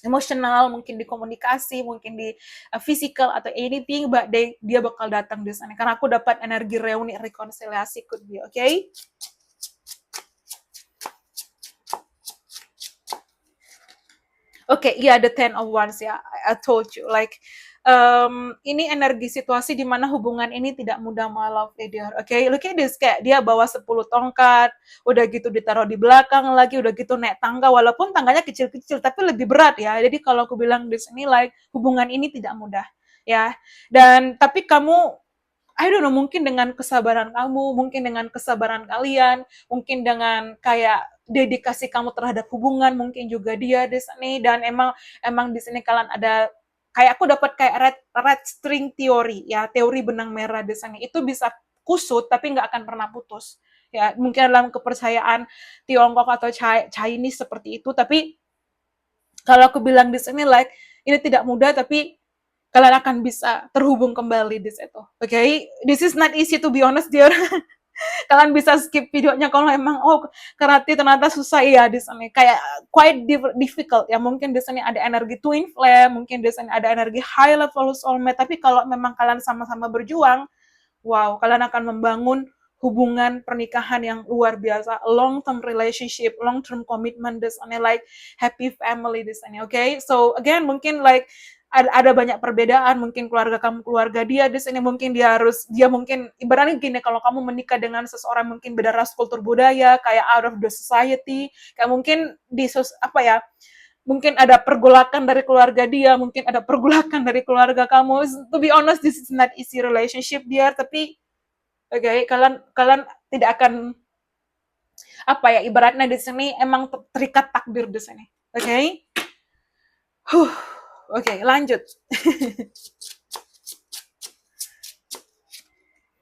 Speaker 1: emosional, mungkin di komunikasi, mungkin di physical atau anything, but dia bakal datang di sana. Karena aku dapat energi reuni, rekonsiliasi could be, okay? Okay, yeah, the 10 of Wands ya, I told you, like ini energi situasi di mana hubungan ini tidak mudah, my love dear. Okay, look at this, kayak dia bawa 10 tongkat, udah gitu ditaruh di belakang lagi, udah gitu naik tangga, walaupun tangganya kecil-kecil tapi lebih berat ya. Jadi kalau aku bilang di sini like hubungan ini tidak mudah ya. Dan tapi kamu I don't know, mungkin dengan kesabaran kamu, mungkin dengan kesabaran kalian, mungkin dengan kayak dedikasi kamu terhadap hubungan, mungkin juga dia di sini. Dan emang emang di sini kalian ada kayak aku dapat kayak red string theory ya, teori benang merah di sini. Itu bisa kusut tapi nggak akan pernah putus. Ya, mungkin dalam kepercayaan Tiongkok atau Chinese seperti itu, tapi kalau aku bilang di sini like ini tidak mudah tapi kalian akan bisa terhubung kembali di situ. Oke, okay? This is not easy to be honest, dear. Kalian bisa skip videonya kalau emang karate ternyata susah ya di sini. Kayak quite difficult ya. Mungkin di sini ada energi twin flame, mungkin di sini ada energi high level soulmate. Tapi kalau memang kalian sama-sama berjuang, wow, kalian akan membangun hubungan pernikahan yang luar biasa, long term relationship, long term commitment di sana, like happy family di sana. Oke, okay? So again mungkin like ada banyak perbedaan, mungkin keluarga kamu keluarga dia di sini, mungkin dia mungkin ibaratnya gini, kalau kamu menikah dengan seseorang mungkin beda ras kultur budaya, kayak out of the society, kayak mungkin apa ya, mungkin ada pergolakan dari keluarga dia, mungkin ada pergolakan dari keluarga kamu. To be honest, this is not easy relationship dia, tapi oke, okay, kalian kalian tidak akan apa ya, ibaratnya di sini emang terikat takdir di sini. Oke? Okay? Oke, okay, lanjut.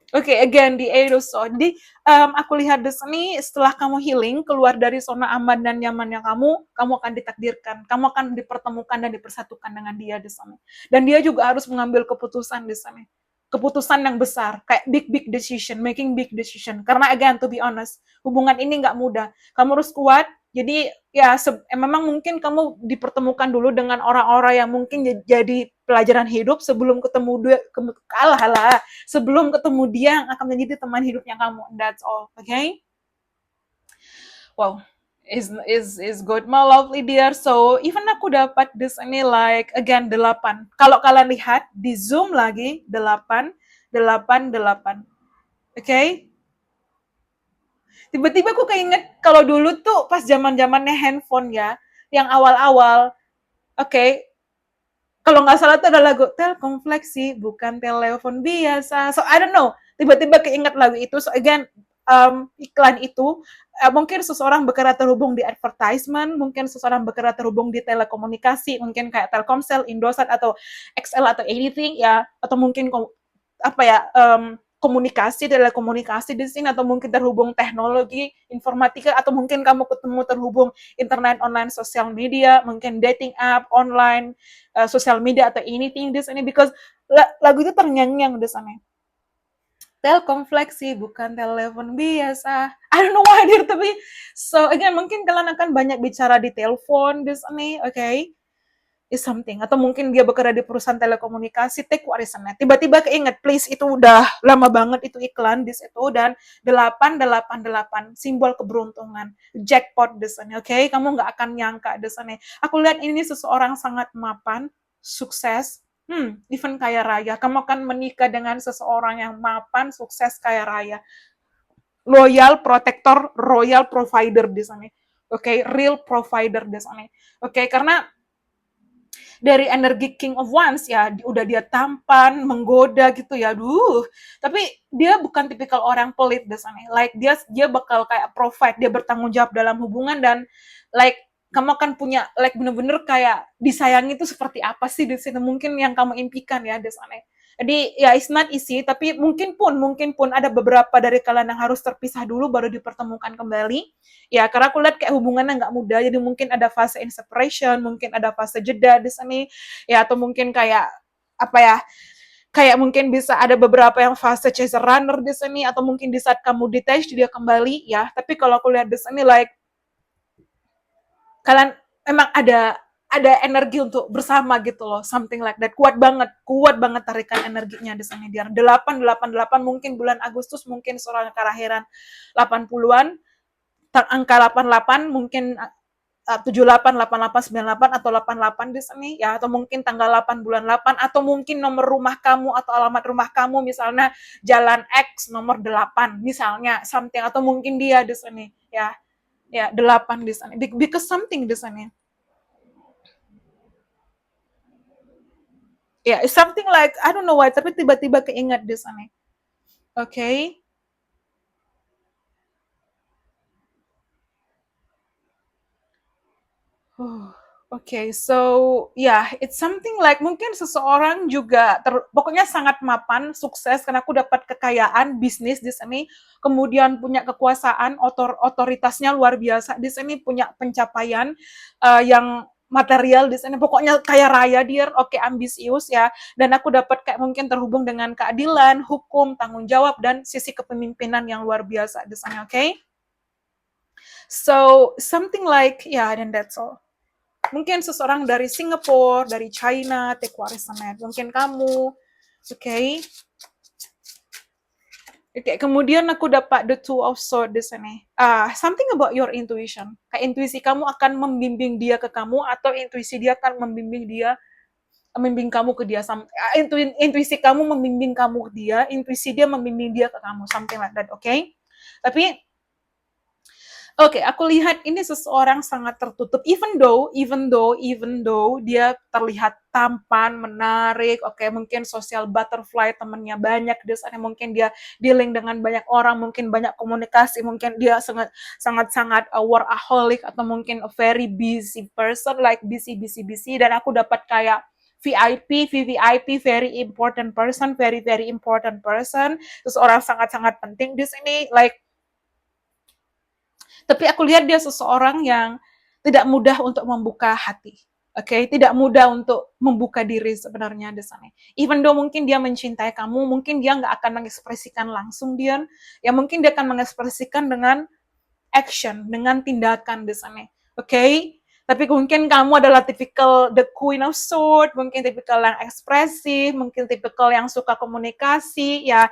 Speaker 1: Oke, okay, again di Eroso. Di aku lihat di sini setelah kamu healing keluar dari zona aman dan nyamannya kamu akan ditakdirkan, kamu akan dipertemukan dan dipersatukan dengan dia di sana. Dan dia juga harus mengambil keputusan di sana. Keputusan yang besar, kayak big decision, making big decision. Karena again, to be honest, hubungan ini nggak mudah. Kamu harus kuat. Jadi ya memang mungkin kamu dipertemukan dulu dengan orang-orang yang mungkin jadi pelajaran hidup sebelum ketemu dia, sebelum ketemu dia yang akan menjadi teman hidupnya kamu. That's all, okay? Wow, is good, my lovely dear. So even aku dapat di sini like again 8. Kalau kalian lihat di zoom lagi 8, 8, 8. Okay? Tiba-tiba aku keinget kalau dulu tuh pas zaman-zamannya handphone ya, yang awal-awal, oke, okay, kalau nggak salah tuh ada lagu Telkom Fleksi, bukan telepon biasa. So I don't know, tiba-tiba keinget lagu itu. So again, iklan itu mungkin seseorang bekerja terhubung di advertisement, mungkin seseorang bekerja terhubung di telekomunikasi, mungkin kayak Telkomsel, Indosat atau XL atau anything ya, atau mungkin apa ya, komunikasi, telekomunikasi di sini, atau mungkin terhubung teknologi, informatika, atau mungkin kamu ketemu terhubung internet, online, sosial media, mungkin dating app, online, sosial media, atau anything di sini, because lagu itu ternyanyi di sana. Telkom Fleksi, bukan telepon biasa. I don't know why, dear, tapi so again, mungkin kalian akan banyak bicara di telepon di sini, oke? Okay? Is something, atau mungkin dia bekerja di perusahaan telekomunikasi, take what is it. Tiba-tiba keinget, please, itu udah lama banget itu iklan di situ. Dan 888 simbol keberuntungan, jackpot di sana, oke? Okay? Kamu nggak akan nyangka di sana. Aku lihat ini seseorang sangat mapan, sukses, even kaya raya. Kamu akan menikah dengan seseorang yang mapan, sukses, kaya raya, loyal, protector, royal provider di sana. Oke, okay? Real provider di sana. Oke, okay? Karena dari energi King of Wands ya, udah dia tampan, menggoda gitu ya, tapi dia bukan tipikal orang pelit desanya. Like dia bakal kayak provide, dia bertanggung jawab dalam hubungan, dan like kamu akan punya like bener-bener kayak disayangi itu seperti apa sih di situ, mungkin yang kamu impikan ya desanya. Jadi ya it's not easy, tapi mungkin pun ada beberapa dari kalian yang harus terpisah dulu baru dipertemukan kembali. Ya, karena aku lihat kayak hubungannya nggak mudah, jadi mungkin ada fase in separation, mungkin ada fase jeda di sini, ya, atau mungkin kayak apa ya, kayak mungkin bisa ada beberapa yang fase chaser runner di sini, atau mungkin di saat kamu detach dia kembali ya. Tapi kalau aku lihat di sini like kalian emang ada energi untuk bersama gitu loh, something like that. Kuat banget tarikan energinya di sini dia. 888 mungkin bulan Agustus, mungkin seorang kelahiran 80-an, angka 88 mungkin 78, 88, 98 atau 88 di sini ya, atau mungkin tanggal 8 bulan 8, atau mungkin nomor rumah kamu atau alamat rumah kamu misalnya Jalan X nomor 8 misalnya, something, atau mungkin dia di sini ya. Ya, 8 di sana. Because something di sana. Ya, yeah, something like I don't know why, tapi tiba-tiba keingat di sana. Okay. Oh, okay, so yeah, it's something like mungkin seseorang juga pokoknya sangat mapan, sukses karena aku dapat kekayaan bisnis di sini, kemudian punya kekuasaan, otoritasnya luar biasa di sini, punya pencapaian yang material di sini, pokoknya kaya raya dia, oke ambisius ya, dan aku dapat kayak mungkin terhubung dengan keadilan, hukum, tanggung jawab dan sisi kepemimpinan yang luar biasa di sana, oke? Okay? So something like yeah, then that's all. Mungkin seseorang dari Singapura, dari China, take what is mungkin kamu, okay? Okay, kemudian aku dapat the two of swords di sini. Something about your intuition. Kayak intuisi kamu akan membimbing dia ke kamu atau intuisi dia akan membimbing kamu ke dia. Intuisi kamu membimbing kamu ke dia, intuisi dia membimbing dia ke kamu, something like that, okay? Tapi Oke, aku lihat ini seseorang sangat tertutup. Even though dia terlihat tampan, menarik, oke, mungkin social butterfly, temannya banyak di sana, mungkin dia dealing dengan banyak orang, mungkin banyak komunikasi, mungkin dia sangat workaholic atau mungkin a very busy person, like busy, dan aku dapat kayak VVIP, very important person, very important person, seseorang sangat-sangat penting di sini, like tapi aku lihat dia seseorang yang tidak mudah untuk membuka hati. Oke, tidak mudah untuk membuka diri sebenarnya di sana. Even though mungkin dia mencintai kamu, mungkin dia nggak akan mengekspresikan langsung dia, ya mungkin dia akan mengekspresikan dengan action, dengan tindakan di sana. Oke? Tapi mungkin kamu adalah tipikal the queen of sword, mungkin tipikal yang ekspresif, mungkin tipikal yang suka komunikasi, ya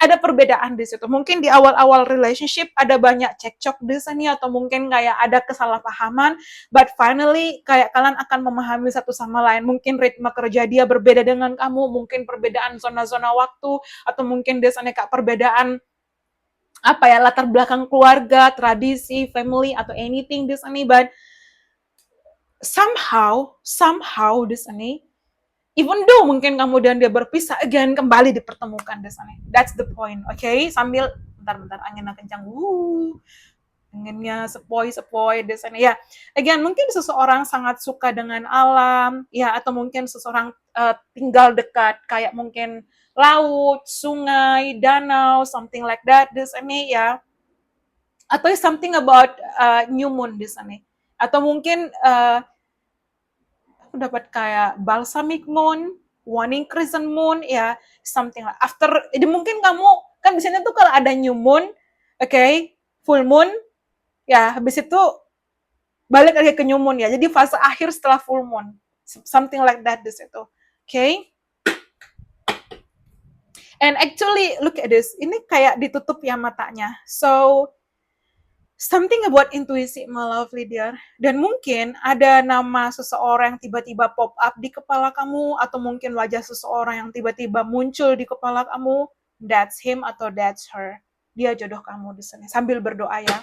Speaker 1: ada perbedaan di situ. Mungkin di awal-awal relationship ada banyak cekcok di sini atau mungkin kayak ada kesalahpahaman, but finally kayak kalian akan memahami satu sama lain. Mungkin ritme kerja dia berbeda dengan kamu, mungkin perbedaan zona-zona waktu, atau mungkin di sana kayak perbedaan apa ya, latar belakang keluarga, tradisi, family atau anything di sini, but somehow di sini, even though mungkin kamu dan dia berpisah, again kembali dipertemukan di sini. That's the point, okay? Sambil bentar anginnya kencang, anginnya sepoi di sini. Ya, again mungkin seseorang sangat suka dengan alam, ya atau mungkin seseorang tinggal dekat kayak mungkin laut, sungai, danau, something like that di sini ya. Atau something about new moon di sini. Atau mungkin aku dapat kayak balsamic moon, waning crescent moon, ya something like after. Jadi mungkin kamu kan biasanya tuh kalau ada new moon, okay, full moon, ya habis itu balik lagi ke new moon ya. Jadi fase akhir setelah full moon, something like that di situ, okay. And actually look at this, ini kayak ditutup ya matanya. So something about intuisi, my lovely dear. Dan mungkin ada nama seseorang yang tiba-tiba pop up di kepala kamu, atau mungkin wajah seseorang yang tiba-tiba muncul di kepala kamu. That's him atau that's her. Dia jodoh kamu di sini. Sambil berdoa ya.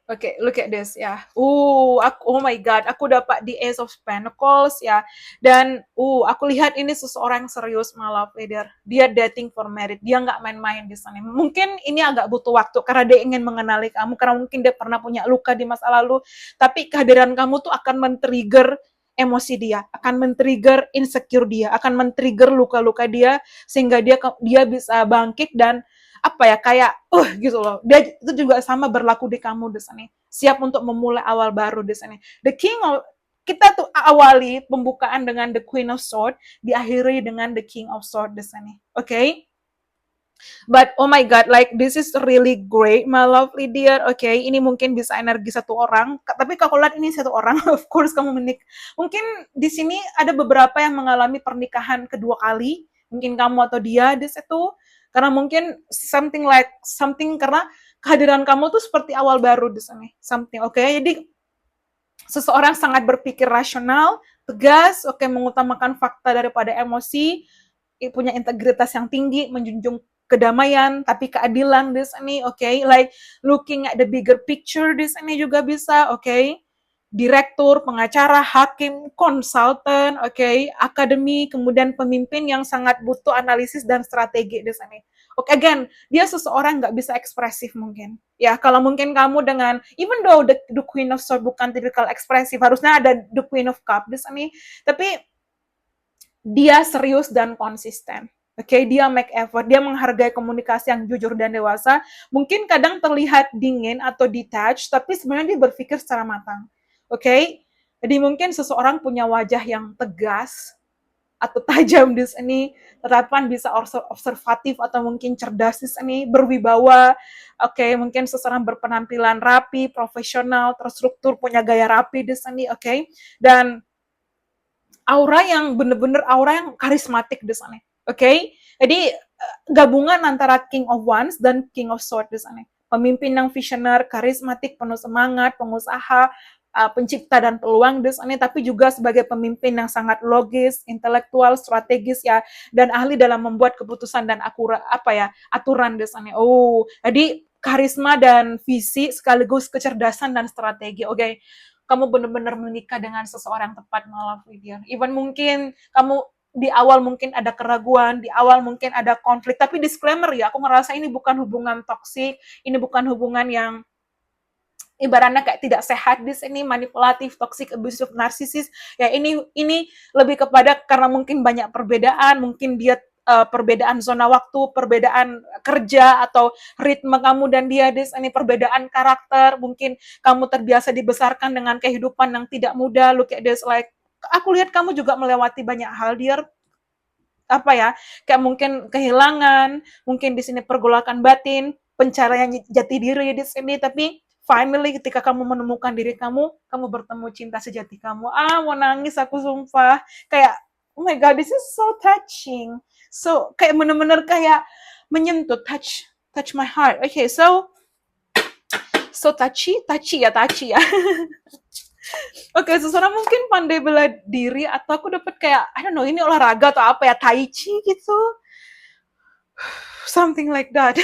Speaker 1: Okay, look at this ya. Oh my God, aku dapat the Ace of Pentacles ya. Dan aku lihat ini seseorang serius, my love leader. Dia dating for married. Dia nggak main-main di sana. Mungkin ini agak butuh waktu karena dia ingin mengenali kamu, karena mungkin dia pernah punya luka di masa lalu. Tapi kehadiran kamu tuh akan men-trigger emosi dia, akan men-trigger insecure dia, akan men-trigger luka-luka dia sehingga dia bisa bangkit dan apa ya, kayak gitu loh. Dia itu juga sama berlaku di kamu di sini. Siap untuk memulai awal baru di sini. Kita tuh awali pembukaan dengan the Queen of Swords, diakhiri dengan the King of Swords di sini. Oke? Okay? But oh my God, like this is really great, my lovely dear. Oke, okay, ini mungkin bisa energi satu orang. Tapi kalau lihat ini satu orang, of course kamu mungkin di sini ada beberapa yang mengalami pernikahan kedua kali. Mungkin kamu atau dia di situ. Karena mungkin something karena kehadiran kamu tuh seperti awal baru di sini. Something, oke? Okay? Jadi seseorang sangat berpikir rasional, tegas, oke, okay, mengutamakan fakta daripada emosi, punya integritas yang tinggi, menjunjung kedamaian, tapi keadilan di sini, oke, okay? Like looking at the bigger picture di sini juga bisa, oke, okay? direktur, pengacara, hakim, konsultan, oke, akademi, kemudian pemimpin yang sangat butuh analisis dan strategi di sini. Oke, again, dia seseorang nggak bisa ekspresif mungkin. Ya, kalau mungkin kamu dengan, even though the Queen of Swords bukan tipikal ekspresif, harusnya ada the Queen of Cup di sini, tapi dia serius dan konsisten. Oke, dia make effort, dia menghargai komunikasi yang jujur dan dewasa. Mungkin kadang terlihat dingin atau detached, tapi sebenarnya dia berpikir secara matang. Oke, jadi mungkin seseorang punya wajah yang tegas atau tajam di sini, terapan bisa observatif atau mungkin cerdas di sini, berwibawa. Oke, mungkin seseorang berpenampilan rapi, profesional, terstruktur, punya gaya rapi di sini. Oke, dan aura yang bener-bener aura yang karismatik di sana. Oke? Jadi gabungan antara King of Wands dan King of Swords di sana. Pemimpin yang visioner, karismatik, penuh semangat, pengusaha, pencipta dan peluang di sana, tapi juga sebagai pemimpin yang sangat logis, intelektual, strategis ya, dan ahli dalam membuat keputusan dan aturan di sana. Oh, jadi karisma dan visi sekaligus kecerdasan dan strategi. Oke, kamu benar-benar menikah dengan seseorang tepat malam dia. Even mungkin kamu di awal mungkin ada keraguan, di awal mungkin ada konflik, tapi disclaimer ya, aku ngerasa ini bukan hubungan toksik, ini bukan hubungan yang ibaratnya kayak tidak sehat di sini, manipulatif, toxic, abusive, narsisis. Ya ini lebih kepada karena mungkin banyak perbedaan, mungkin dia perbedaan zona waktu, perbedaan kerja atau ritme kamu dan dia di sini, perbedaan karakter, mungkin kamu terbiasa dibesarkan dengan kehidupan yang tidak mudah, look at this like aku lihat kamu juga melewati banyak hal dia kayak mungkin kehilangan, mungkin di sini pergolakan batin, pencarian jati diri di sini, tapi finally ketika kamu menemukan diri kamu, kamu bertemu cinta sejati kamu. Mau nangis aku sumpah. Kayak, oh my god, this is so touching. So, kayak bener-bener kayak menyentuh, touch my heart. Okay, so touchy ya. Oke, seseorang mungkin pandai bela diri atau aku dapat kayak I don't know ini olahraga atau apa ya, tai chi gitu. Something like that.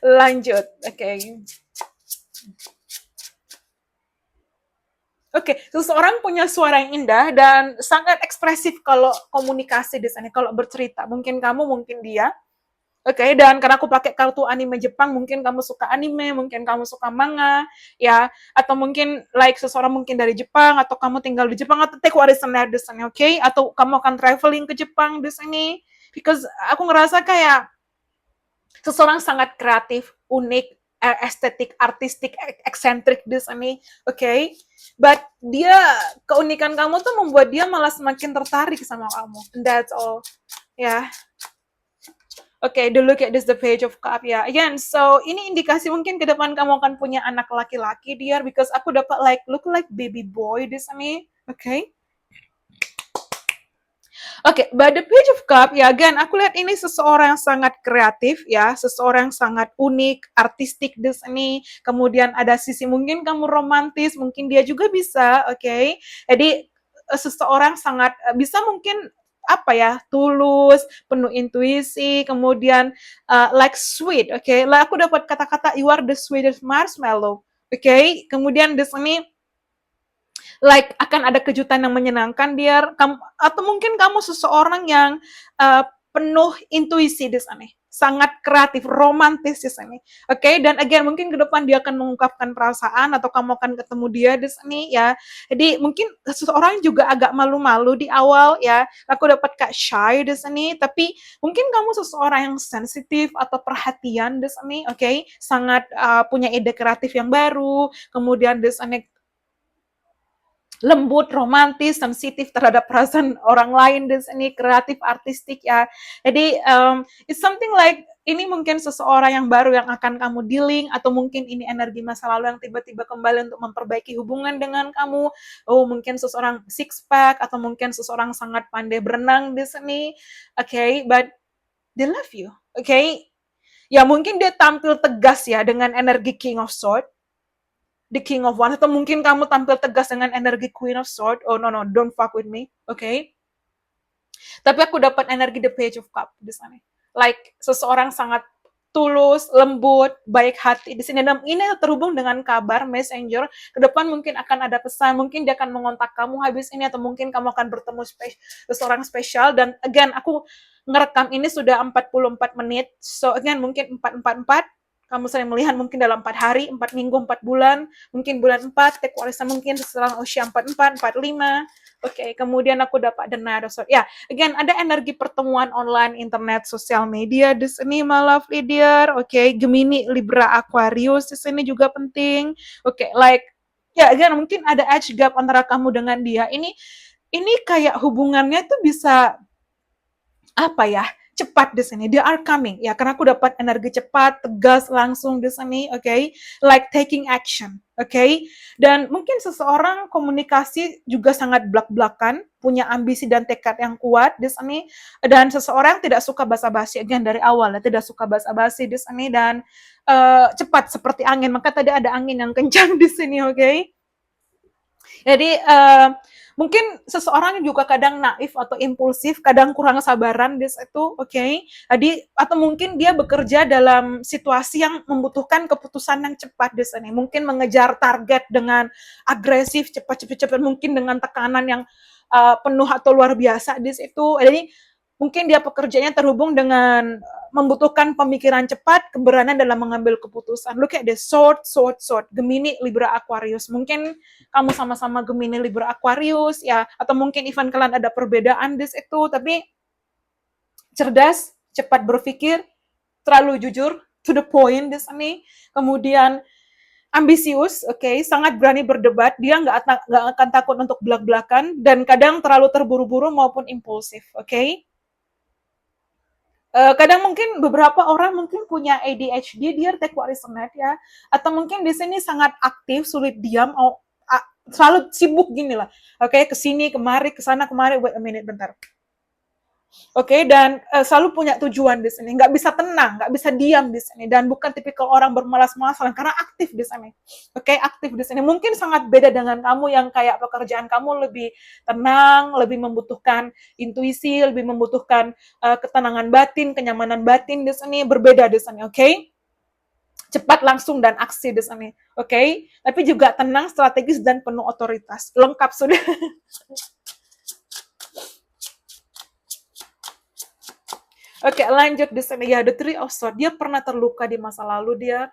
Speaker 1: Lanjut. Oke. Oke, seseorang punya suara yang indah dan sangat ekspresif kalau komunikasi di sana, kalau bercerita. Mungkin kamu, mungkin dia. Oke, dan karena aku pakai kartu anime Jepang, mungkin kamu suka anime, mungkin kamu suka manga, ya, atau mungkin like seseorang mungkin dari Jepang, atau kamu tinggal di Jepang, atau take what is di sini, oke? Atau kamu akan traveling ke Jepang di sini, because aku ngerasa kayak seseorang sangat kreatif, unik, estetik, artistik, eksentrik di sini, oke? But dia keunikan kamu tuh membuat dia malah semakin tertarik sama kamu. And that's all, ya. Yeah. Oke, the look at this the page of cup ya. Again, so ini indikasi mungkin ke depan kamu akan punya anak laki-laki dear, because aku dapat like look like baby boy di sini. Oke. Oke, by the page of cup ya, again aku lihat ini seseorang yang sangat kreatif ya, seseorang yang sangat unik, artistik di sini. Kemudian ada sisi mungkin kamu romantis, mungkin dia juga bisa, oke. Jadi seseorang sangat bisa mungkin tulus, penuh intuisi, kemudian like sweet, oke. Lah aku dapat kata-kata you are the sweetest marshmallow, oke. Kemudian di sini like akan ada kejutan yang menyenangkan dia, atau mungkin kamu seseorang yang penuh intuisi di sana, sangat kreatif, romantis di sana. Oke, dan again mungkin ke depan dia akan mengungkapkan perasaan atau kamu akan ketemu dia di sini ya. Jadi mungkin seseorang juga agak malu-malu di awal ya. Aku dapat kak shy di sini, tapi mungkin kamu seseorang yang sensitif atau perhatian di sini, oke? Sangat punya ide kreatif yang baru, kemudian di sini lembut, romantis, sensitif terhadap perasaan orang lain di sini, kreatif, artistik ya. Jadi it's something like ini mungkin seseorang yang baru yang akan kamu dealing, atau mungkin ini energi masa lalu yang tiba-tiba kembali untuk memperbaiki hubungan dengan kamu. Oh, mungkin seseorang six pack, atau mungkin seseorang sangat pandai berenang di sini. Okay, but they love you. Okay, ya mungkin dia tampil tegas ya dengan energi King of Swords, the King of Wands, atau mungkin kamu tampil tegas dengan energi Queen of Swords. Oh no, don't fuck with me, okay? Tapi aku dapat energi the Page of Cup di sana. Like seseorang sangat tulus, lembut, baik hati di sini. Dan ini terhubung dengan kabar messenger. Ke depan mungkin akan ada pesan, mungkin dia akan mengontak kamu habis ini, atau mungkin kamu akan bertemu seseorang spesial. Dan again, aku ngerekam ini sudah 44 menit. So again, mungkin 444. Kamu sering melihat mungkin dalam 4 hari, 4 minggu, 4 bulan, mungkin bulan 4, take warisan mungkin setelah usia 44, 45. Oke, kemudian aku dapat the night of sword. Ya, again, ada energi pertemuan online, internet, sosial media di sini, my lovely dear. Oke, Gemini, Libra, Aquarius di sini juga penting. Oke, like, ya, again, mungkin ada age gap antara kamu dengan dia. Ini kayak hubungannya tuh bisa apa ya, cepat di sini. They are coming. Ya, karena aku dapat energi cepat, tegas, langsung di sini, oke? Okay? Like taking action, oke? Okay? Dan mungkin seseorang komunikasi juga sangat belak-belakan, punya ambisi dan tekad yang kuat di sini, dan seseorang tidak suka basa-basi, again dari awal ya, tidak suka basa-basi di sini, dan cepat seperti angin. Maka tadi ada angin yang kencang di sini, oke? Okay? Jadi mungkin seseorang juga kadang naif atau impulsif, kadang kurang sabaran di situ, oke? Okay? Jadi atau mungkin dia bekerja dalam situasi yang membutuhkan keputusan yang cepat di sini. Mungkin mengejar target dengan agresif, cepat, mungkin dengan tekanan yang penuh atau luar biasa di situ. Jadi mungkin dia pekerjaannya terhubung dengan membutuhkan pemikiran cepat, keberanian dalam mengambil keputusan. Look at this, sword, Gemini, Libra, Aquarius. Mungkin kamu sama-sama Gemini, Libra, Aquarius, ya, atau mungkin even kalian ada perbedaan di situ, tapi cerdas, cepat berpikir, terlalu jujur, to the point di sini. Kemudian ambisius, oke, okay, sangat berani berdebat, dia nggak akan takut untuk belak-belakan, dan kadang terlalu terburu-buru maupun impulsif, oke? Okay? Kadang mungkin beberapa orang mungkin punya ADHD, dia take what is net ya, atau mungkin di sini sangat aktif, sulit diam, selalu sibuk gini lah, oke, okay? Kesini kemari, kesana kemari, wait a minute, bentar. Oke, dan selalu punya tujuan di sini, nggak bisa tenang, nggak bisa diam di sini, dan bukan tipikal orang bermalas-malasan karena aktif di sini. Oke, aktif di sini. Mungkin sangat beda dengan kamu yang kayak pekerjaan kamu lebih tenang, lebih membutuhkan intuisi, lebih membutuhkan ketenangan batin, kenyamanan batin di sini, berbeda di sini. Oke? Cepat, langsung, dan aksi di sini. Oke? Tapi juga tenang, strategis, dan penuh otoritas. Lengkap sudah. Oke, lanjut di sini ya, the Three of Swords. Dia pernah terluka di masa lalu, dia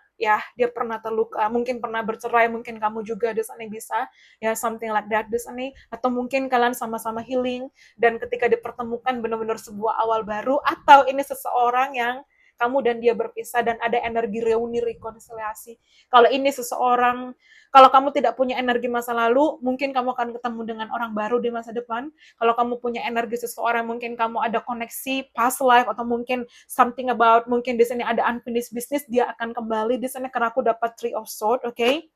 Speaker 1: pernah terluka, mungkin pernah bercerai, mungkin kamu juga di sini bisa ya, something like that di sini, atau mungkin kalian sama-sama healing, dan ketika dipertemukan benar-benar sebuah awal baru, atau ini seseorang yang kamu dan dia berpisah dan ada energi reuni, rekonsiliasi. Kalau ini seseorang, kalau kamu tidak punya energi masa lalu, mungkin kamu akan ketemu dengan orang baru di masa depan. Kalau kamu punya energi seseorang, mungkin kamu ada koneksi past life, atau mungkin something about, mungkin di sini ada unfinished business, dia akan kembali di sana, karena aku dapat Three of Swords, oke? Okay?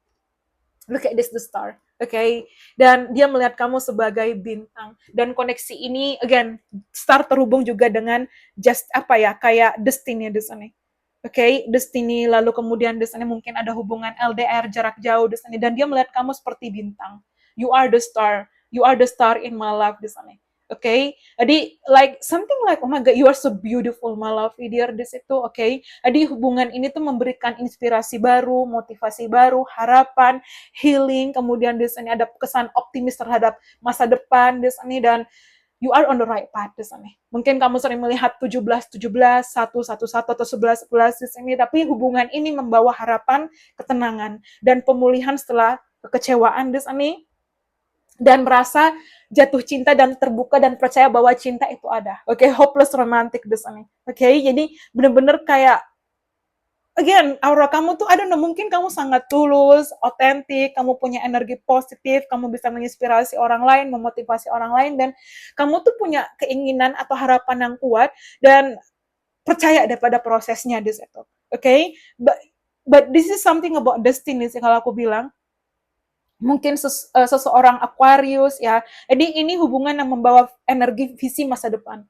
Speaker 1: Look at this, the star, oke? Okay? Dan dia melihat kamu sebagai bintang. Dan koneksi ini, again, star terhubung juga dengan just apa ya, kayak destiny di sana. Oke, okay? Destiny, lalu kemudian di sana mungkin ada hubungan LDR, jarak jauh di sana, dan dia melihat kamu seperti bintang. You are the star in my life di sana. Oke, okay? Jadi like something like, oh my god, you are so beautiful, my love, dear di situ, oke? Okay? Jadi hubungan ini tuh memberikan inspirasi baru, motivasi baru, harapan, healing, kemudian di sini ada kesan optimis terhadap masa depan di sini, dan you are on the right path di sini. Mungkin kamu sering melihat 17-17, 1-1-1, atau 11-11 di sini, tapi hubungan ini membawa harapan, ketenangan, dan pemulihan setelah kekecewaan di sini, dan merasa jatuh cinta dan terbuka dan percaya bahwa cinta itu ada. Oke, okay? Hopeless romantic di sini. Oke, okay? Jadi benar-benar kayak again, aura kamu tuh, I don't know, mungkin kamu sangat tulus, otentik, kamu punya energi positif, kamu bisa menginspirasi orang lain, memotivasi orang lain, dan kamu tuh punya keinginan atau harapan yang kuat, dan percaya daripada prosesnya di situ. Oke? Okay? But this is something about destiny sih kalau aku bilang. Mungkin seseorang Aquarius ya. Jadi ini hubungan yang membawa energi visi masa depan.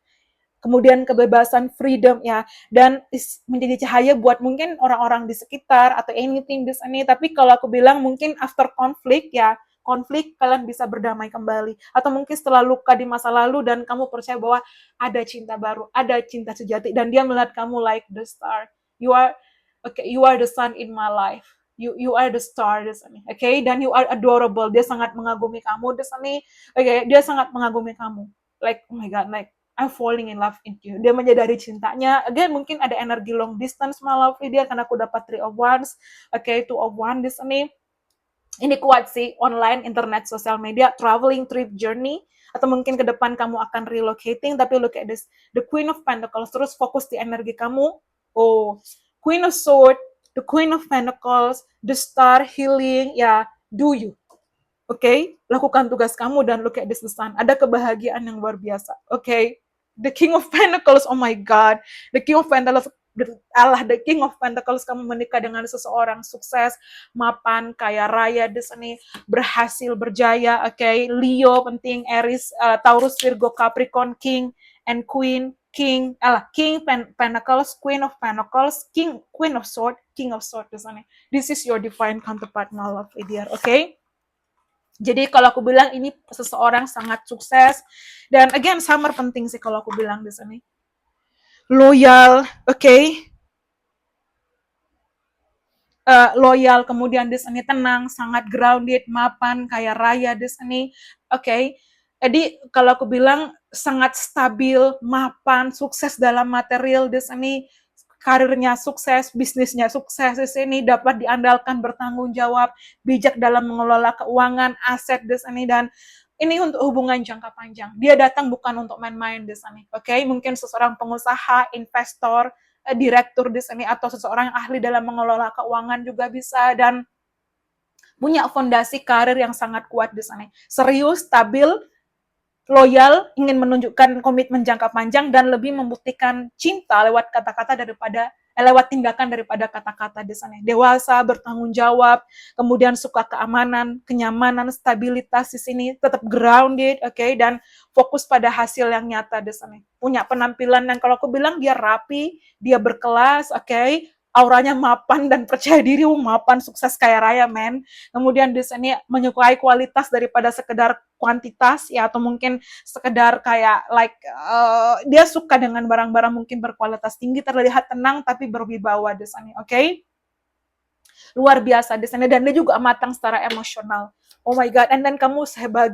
Speaker 1: Kemudian kebebasan, freedom ya, dan menjadi cahaya buat mungkin orang-orang di sekitar atau anything di sini. Tapi kalau aku bilang mungkin after konflik ya, konflik kalian bisa berdamai kembali, atau mungkin setelah luka di masa lalu dan kamu percaya bahwa ada cinta baru, ada cinta sejati, dan dia melihat kamu like the star. You are okay, you are the sun in my life. You are the star di sini. Okay, dan you are adorable. Dia sangat mengagumi kamu di sini. Okay, dia sangat mengagumi kamu. Like, oh my god, like I'm falling in love into you. Dia menyadari cintanya. Again, mungkin ada energi long distance my love dia karena aku dapat three of wands. Okay, two of wands di sini. Ini kuat sih, online, internet, sosial media, traveling, trip, journey, atau mungkin ke depan kamu akan relocating, tapi look at this, the Queen of Pentacles, terus fokus di energi kamu, oh, Queen of Swords, the Queen of Pentacles, the Star, healing, ya, do you, oke, lakukan tugas kamu dan look at this, the sun, ada kebahagiaan yang luar biasa, oke, the King of Pentacles, oh my God, the King of Pentacles, Allah, the King of Pentacles, kamu menikah dengan seseorang sukses, mapan, kaya raya di sini, berhasil, berjaya, oke, Leo penting, Aries, Taurus, Virgo, Capricorn, King and Queen, King Pentacles, Queen of Pentacles, Queen of Swords, King of Swords di sini. This is your divine counterpart, my love, dear, oke? Jadi kalau aku bilang ini seseorang sangat sukses, dan again, summer penting sih kalau aku bilang di sini. Loyal, oke? Loyal, kemudian di sini tenang, sangat grounded, mapan, kaya raya di sini, oke? Jadi kalau aku bilang sangat stabil, mapan, sukses dalam material di sini, karirnya sukses, bisnisnya sukses di sini, dapat diandalkan, bertanggung jawab, bijak dalam mengelola keuangan, aset di sini, dan ini untuk hubungan jangka panjang. Dia datang bukan untuk main-main di sini, oke? Mungkin seseorang pengusaha, investor, direktur di sini, atau seseorang yang ahli dalam mengelola keuangan juga bisa, dan punya fondasi karir yang sangat kuat di sini. Serius, stabil, loyal, ingin menunjukkan komitmen jangka panjang, dan lebih membuktikan cinta lewat kata-kata daripada lewat tindakan daripada kata-kata di sana. Dewasa, bertanggung jawab, kemudian suka keamanan, kenyamanan, stabilitas di sini, tetap grounded, oke, dan fokus pada hasil yang nyata di sana. Punya penampilan yang kalau aku bilang dia rapi, dia berkelas, oke, auranya mapan dan percaya diri, mapan, sukses kaya raya, men. Kemudian di sini menyukai kualitas daripada sekedar kuantitas, ya, atau mungkin sekedar kayak dia suka dengan barang-barang mungkin berkualitas tinggi, terlihat tenang tapi berwibawa di sana, oke? Luar biasa di sana, dan dia juga matang secara emosional. Oh my god, and then kamu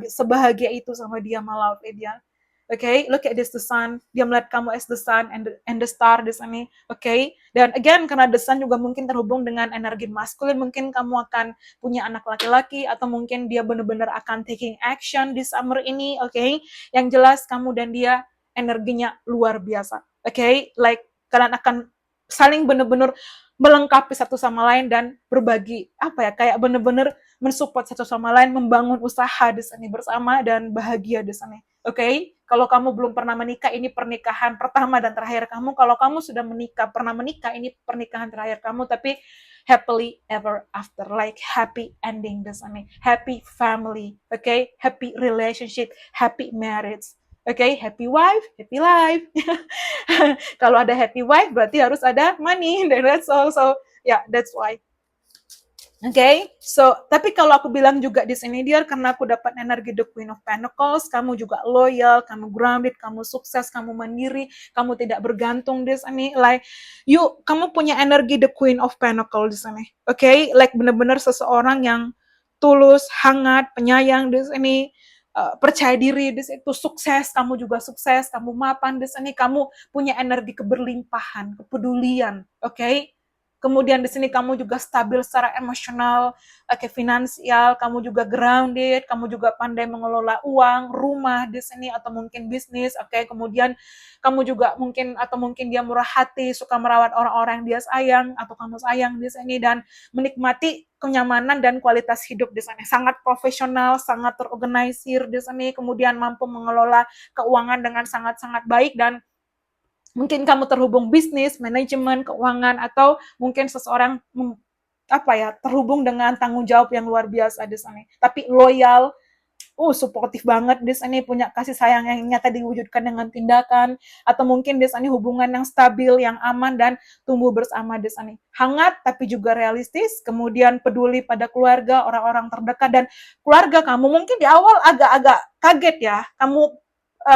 Speaker 1: sebahagia itu sama dia, malah dia. Okay, look at this, the sun. Dia melihat kamu as the sun and the star di sini. Okay, dan again karena the sun juga mungkin terhubung dengan energi maskulin, mungkin kamu akan punya anak laki-laki, atau mungkin dia benar-benar akan taking action di summer ini. Okay, yang jelas kamu dan dia energinya luar biasa. Okay, like kalian akan saling benar-benar melengkapi satu sama lain dan berbagi apa ya, kayak benar-benar mensupport satu sama lain, membangun usaha di sini bersama dan bahagia di sini. Oke, kalau kamu belum pernah menikah, ini pernikahan pertama dan terakhir kamu. Kalau kamu sudah menikah, pernah menikah, ini pernikahan terakhir kamu, tapi happily ever after, like happy ending di sini, happy family, okay, happy relationship, happy marriage. Okay, happy wife, happy life. Kalau ada happy wife, berarti harus ada money. That's all. So, yeah, that's why. Okay, so tapi kalau aku bilang juga di sini dia, karena aku dapat energi the Queen of Pentacles, kamu juga loyal, kamu grounded, kamu sukses, kamu mandiri, kamu tidak bergantung di sini. Like kamu punya energi the Queen of Pentacles di sini. Okay, like benar-benar seseorang yang tulus, hangat, penyayang di sini. Percaya diri di situ, sukses, kamu juga sukses, kamu mapan di sini, kamu punya energi keberlimpahan, kepedulian, okay? Kemudian di sini kamu juga stabil secara emosional, finansial, kamu juga grounded, kamu juga pandai mengelola uang, rumah di sini, atau mungkin bisnis, oke? Kemudian kamu juga mungkin, atau mungkin dia murah hati, suka merawat orang-orang yang dia sayang, atau kamu sayang di sini, dan menikmati kenyamanan dan kualitas hidup di sana. Sangat profesional, sangat terorganisir di sini, kemudian mampu mengelola keuangan dengan sangat-sangat baik, dan mungkin kamu terhubung bisnis, manajemen, keuangan, atau mungkin seseorang terhubung dengan tanggung jawab yang luar biasa di sana. Tapi loyal, suportif banget di sini, punya kasih sayang yang nyata diwujudkan dengan tindakan, atau mungkin di sini hubungan yang stabil, yang aman, dan tumbuh bersama di sini. Hangat tapi juga realistis, kemudian peduli pada keluarga, orang-orang terdekat, dan keluarga kamu mungkin di awal agak-agak kaget ya, kamu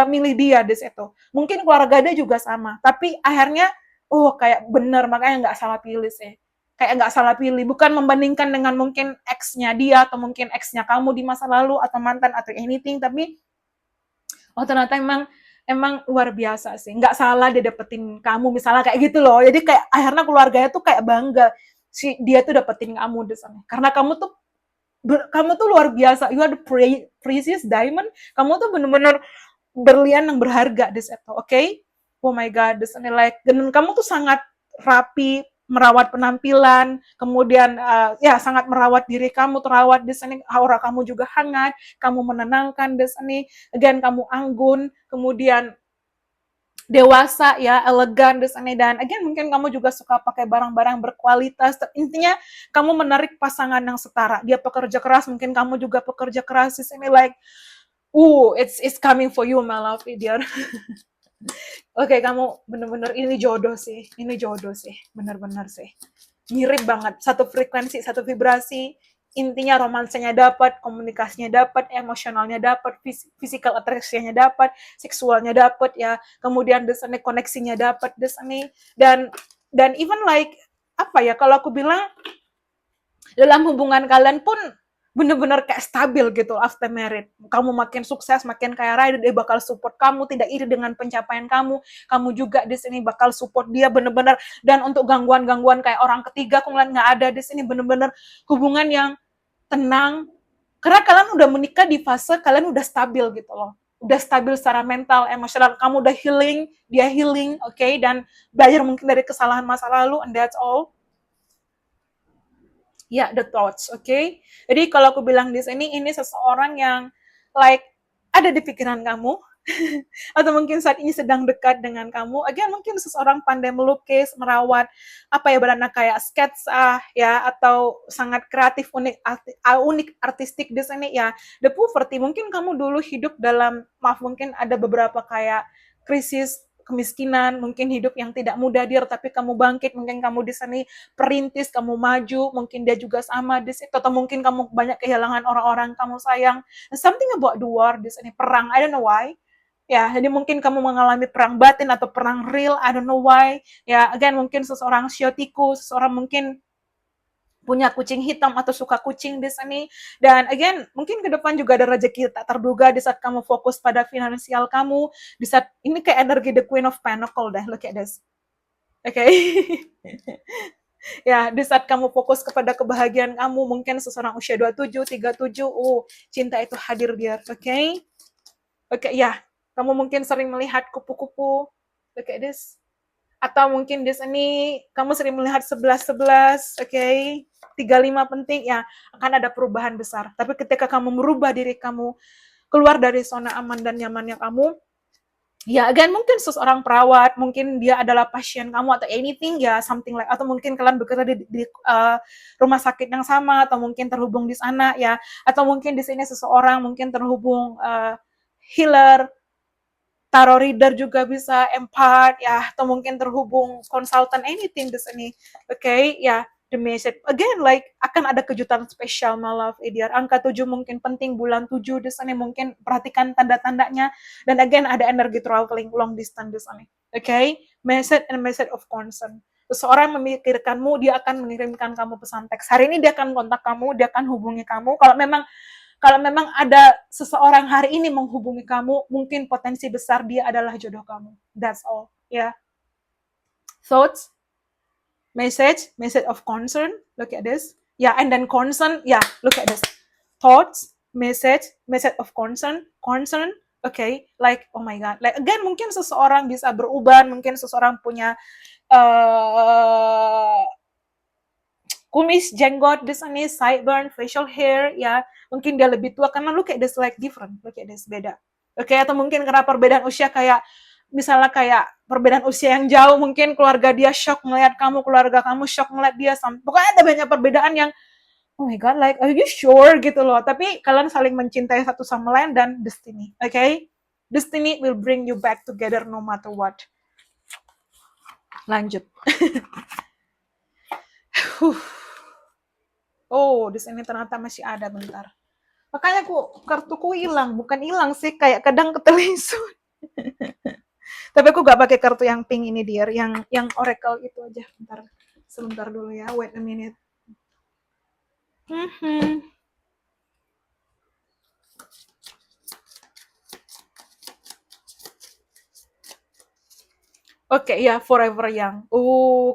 Speaker 1: milih dia di situ. Mungkin keluarga dia juga sama, tapi akhirnya oh kayak bener, makanya nggak salah pilih sih. Kayak nggak salah pilih, bukan membandingkan dengan mungkin ex-nya dia atau mungkin ex-nya kamu di masa lalu atau mantan atau anything, tapi oh ternyata emang luar biasa sih, nggak salah dia dapetin kamu misalnya kayak gitu loh. Jadi kayak akhirnya keluarganya tuh kayak bangga si dia tuh dapetin kamu di sana, karena kamu tuh luar biasa, you are the precious diamond, kamu tuh bener-bener berlian yang berharga di situ, oke? Okay? Oh my god, this like dan kamu tuh sangat rapi, merawat penampilan, kemudian ya sangat merawat diri kamu, terawat di sini, aura kamu juga hangat, kamu menenangkan di sini, again kamu anggun, kemudian dewasa ya, elegan di sini, dan again mungkin kamu juga suka pakai barang-barang berkualitas. Intinya kamu menarik pasangan yang setara. Dia pekerja keras, mungkin kamu juga pekerja keras di sini, like it's coming for you my love, dear. Oke, kamu bener-bener ini jodoh sih, bener-bener sih. Mirip banget, satu frekuensi, satu vibrasi, intinya romansanya dapat, komunikasinya dapat, emosionalnya dapat, physical attraction-nya dapat, seksualnya dapat ya, kemudian desane koneksinya dapat desane, dan even like apa ya, kalau aku bilang dalam hubungan kalian pun bener-bener kayak stabil gitu after married. Kamu makin sukses, makin kaya raya, dia bakal support kamu, tidak iri dengan pencapaian kamu juga di sini bakal support dia bener-bener. Dan untuk gangguan-gangguan kayak orang ketiga, aku ngeliat nggak ada di sini, bener-bener hubungan yang tenang. Karena kalian udah menikah di fase kalian udah stabil gitu loh. Udah stabil secara mental, emosional, kamu udah healing, dia healing, oke, okay? Dan belajar mungkin dari kesalahan masa lalu, and that's all. Ya, the thoughts, oke? Okay? Jadi kalau aku bilang di sini, ini seseorang yang like ada di pikiran kamu, atau mungkin saat ini sedang dekat dengan kamu. Again, mungkin seseorang pandai melukis, merawat, apa ya, berana kayak sketsa, ya, atau sangat kreatif, unik artistik di sini, ya. The poverty, mungkin kamu dulu hidup dalam, maaf, mungkin ada beberapa kayak krisis kemiskinan, mungkin hidup yang tidak mudah dir, tapi kamu bangkit, mungkin kamu di sini perintis, kamu maju, mungkin dia juga sama di situ, atau mungkin kamu banyak kehilangan orang-orang kamu sayang. Something about the war di sini, perang, I don't know why. Ya, jadi mungkin kamu mengalami perang batin atau perang real, I don't know why. Ya, again mungkin seseorang siotiku, seseorang mungkin punya kucing hitam atau suka kucing di sini. Dan again, mungkin ke depan juga ada rezeki tak terduga di saat kamu fokus pada finansial kamu, di saat ini kayak energi the Queen of Pentacle deh, look at this. Oke. Okay? Ya, di saat kamu fokus kepada kebahagiaan kamu, mungkin seseorang usia 27, 37, cinta itu hadir dia, oke? Okay? Oke, okay, ya. Kamu mungkin sering melihat kupu-kupu, look at this. Atau mungkin di sini kamu sering melihat 11-11, oke? Okay? 35 penting, ya, akan ada perubahan besar. Tapi ketika kamu merubah diri kamu, keluar dari zona aman dan nyamannya kamu, ya again mungkin seseorang perawat, mungkin dia adalah pasien kamu atau anything ya, something like, atau mungkin kalian bekerja di rumah sakit yang sama, atau mungkin terhubung di sana ya, atau mungkin di sini seseorang mungkin terhubung healer, tarot reader juga bisa, empath ya, atau mungkin terhubung konsultan, anything di sini, oke? Okay? Ya, the message again like akan ada kejutan spesial my love, Idiar. Angka 7 mungkin penting, bulan 7 di sini mungkin perhatikan tanda-tandanya, dan again ada energi traveling long distance di sini, oke? Okay? Message and message of concern. Seseorang memikirkanmu, dia akan mengirimkan kamu pesan teks. Hari ini dia akan kontak kamu, dia akan hubungi kamu. Kalau memang ada seseorang hari ini menghubungi kamu, mungkin potensi besar dia adalah jodoh kamu. That's all. Ya. Yeah. Thoughts, message of concern. Look at this. Yeah, and then concern. Yeah, look at this. Thoughts, message of concern. Okay, like oh my god. Like again, mungkin seseorang bisa beruban, mungkin seseorang punya kumis, jenggot di sini, sideburn, facial hair, ya mungkin dia lebih tua karena look at this like different, look at this beda. Oke, atau mungkin karena perbedaan usia kayak misalnya kayak perbedaan usia yang jauh, mungkin keluarga dia shock melihat kamu, keluarga kamu shock melihat dia, pokoknya ada banyak perbedaan yang oh my god, like are you sure gitu loh, tapi kalian saling mencintai satu sama lain dan destiny, okay? Destiny will bring you back together no matter what. Lanjut. Oh, di sini ternyata masih ada, bentar. Makanya kartuku hilang, bukan hilang sih, kayak kadang ketelisun. Tapi aku gak pakai kartu yang pink ini, dear. Yang oracle itu aja. Bentar, sebentar dulu ya. Wait a minute. Mhm. Oke, ya, Forever Young.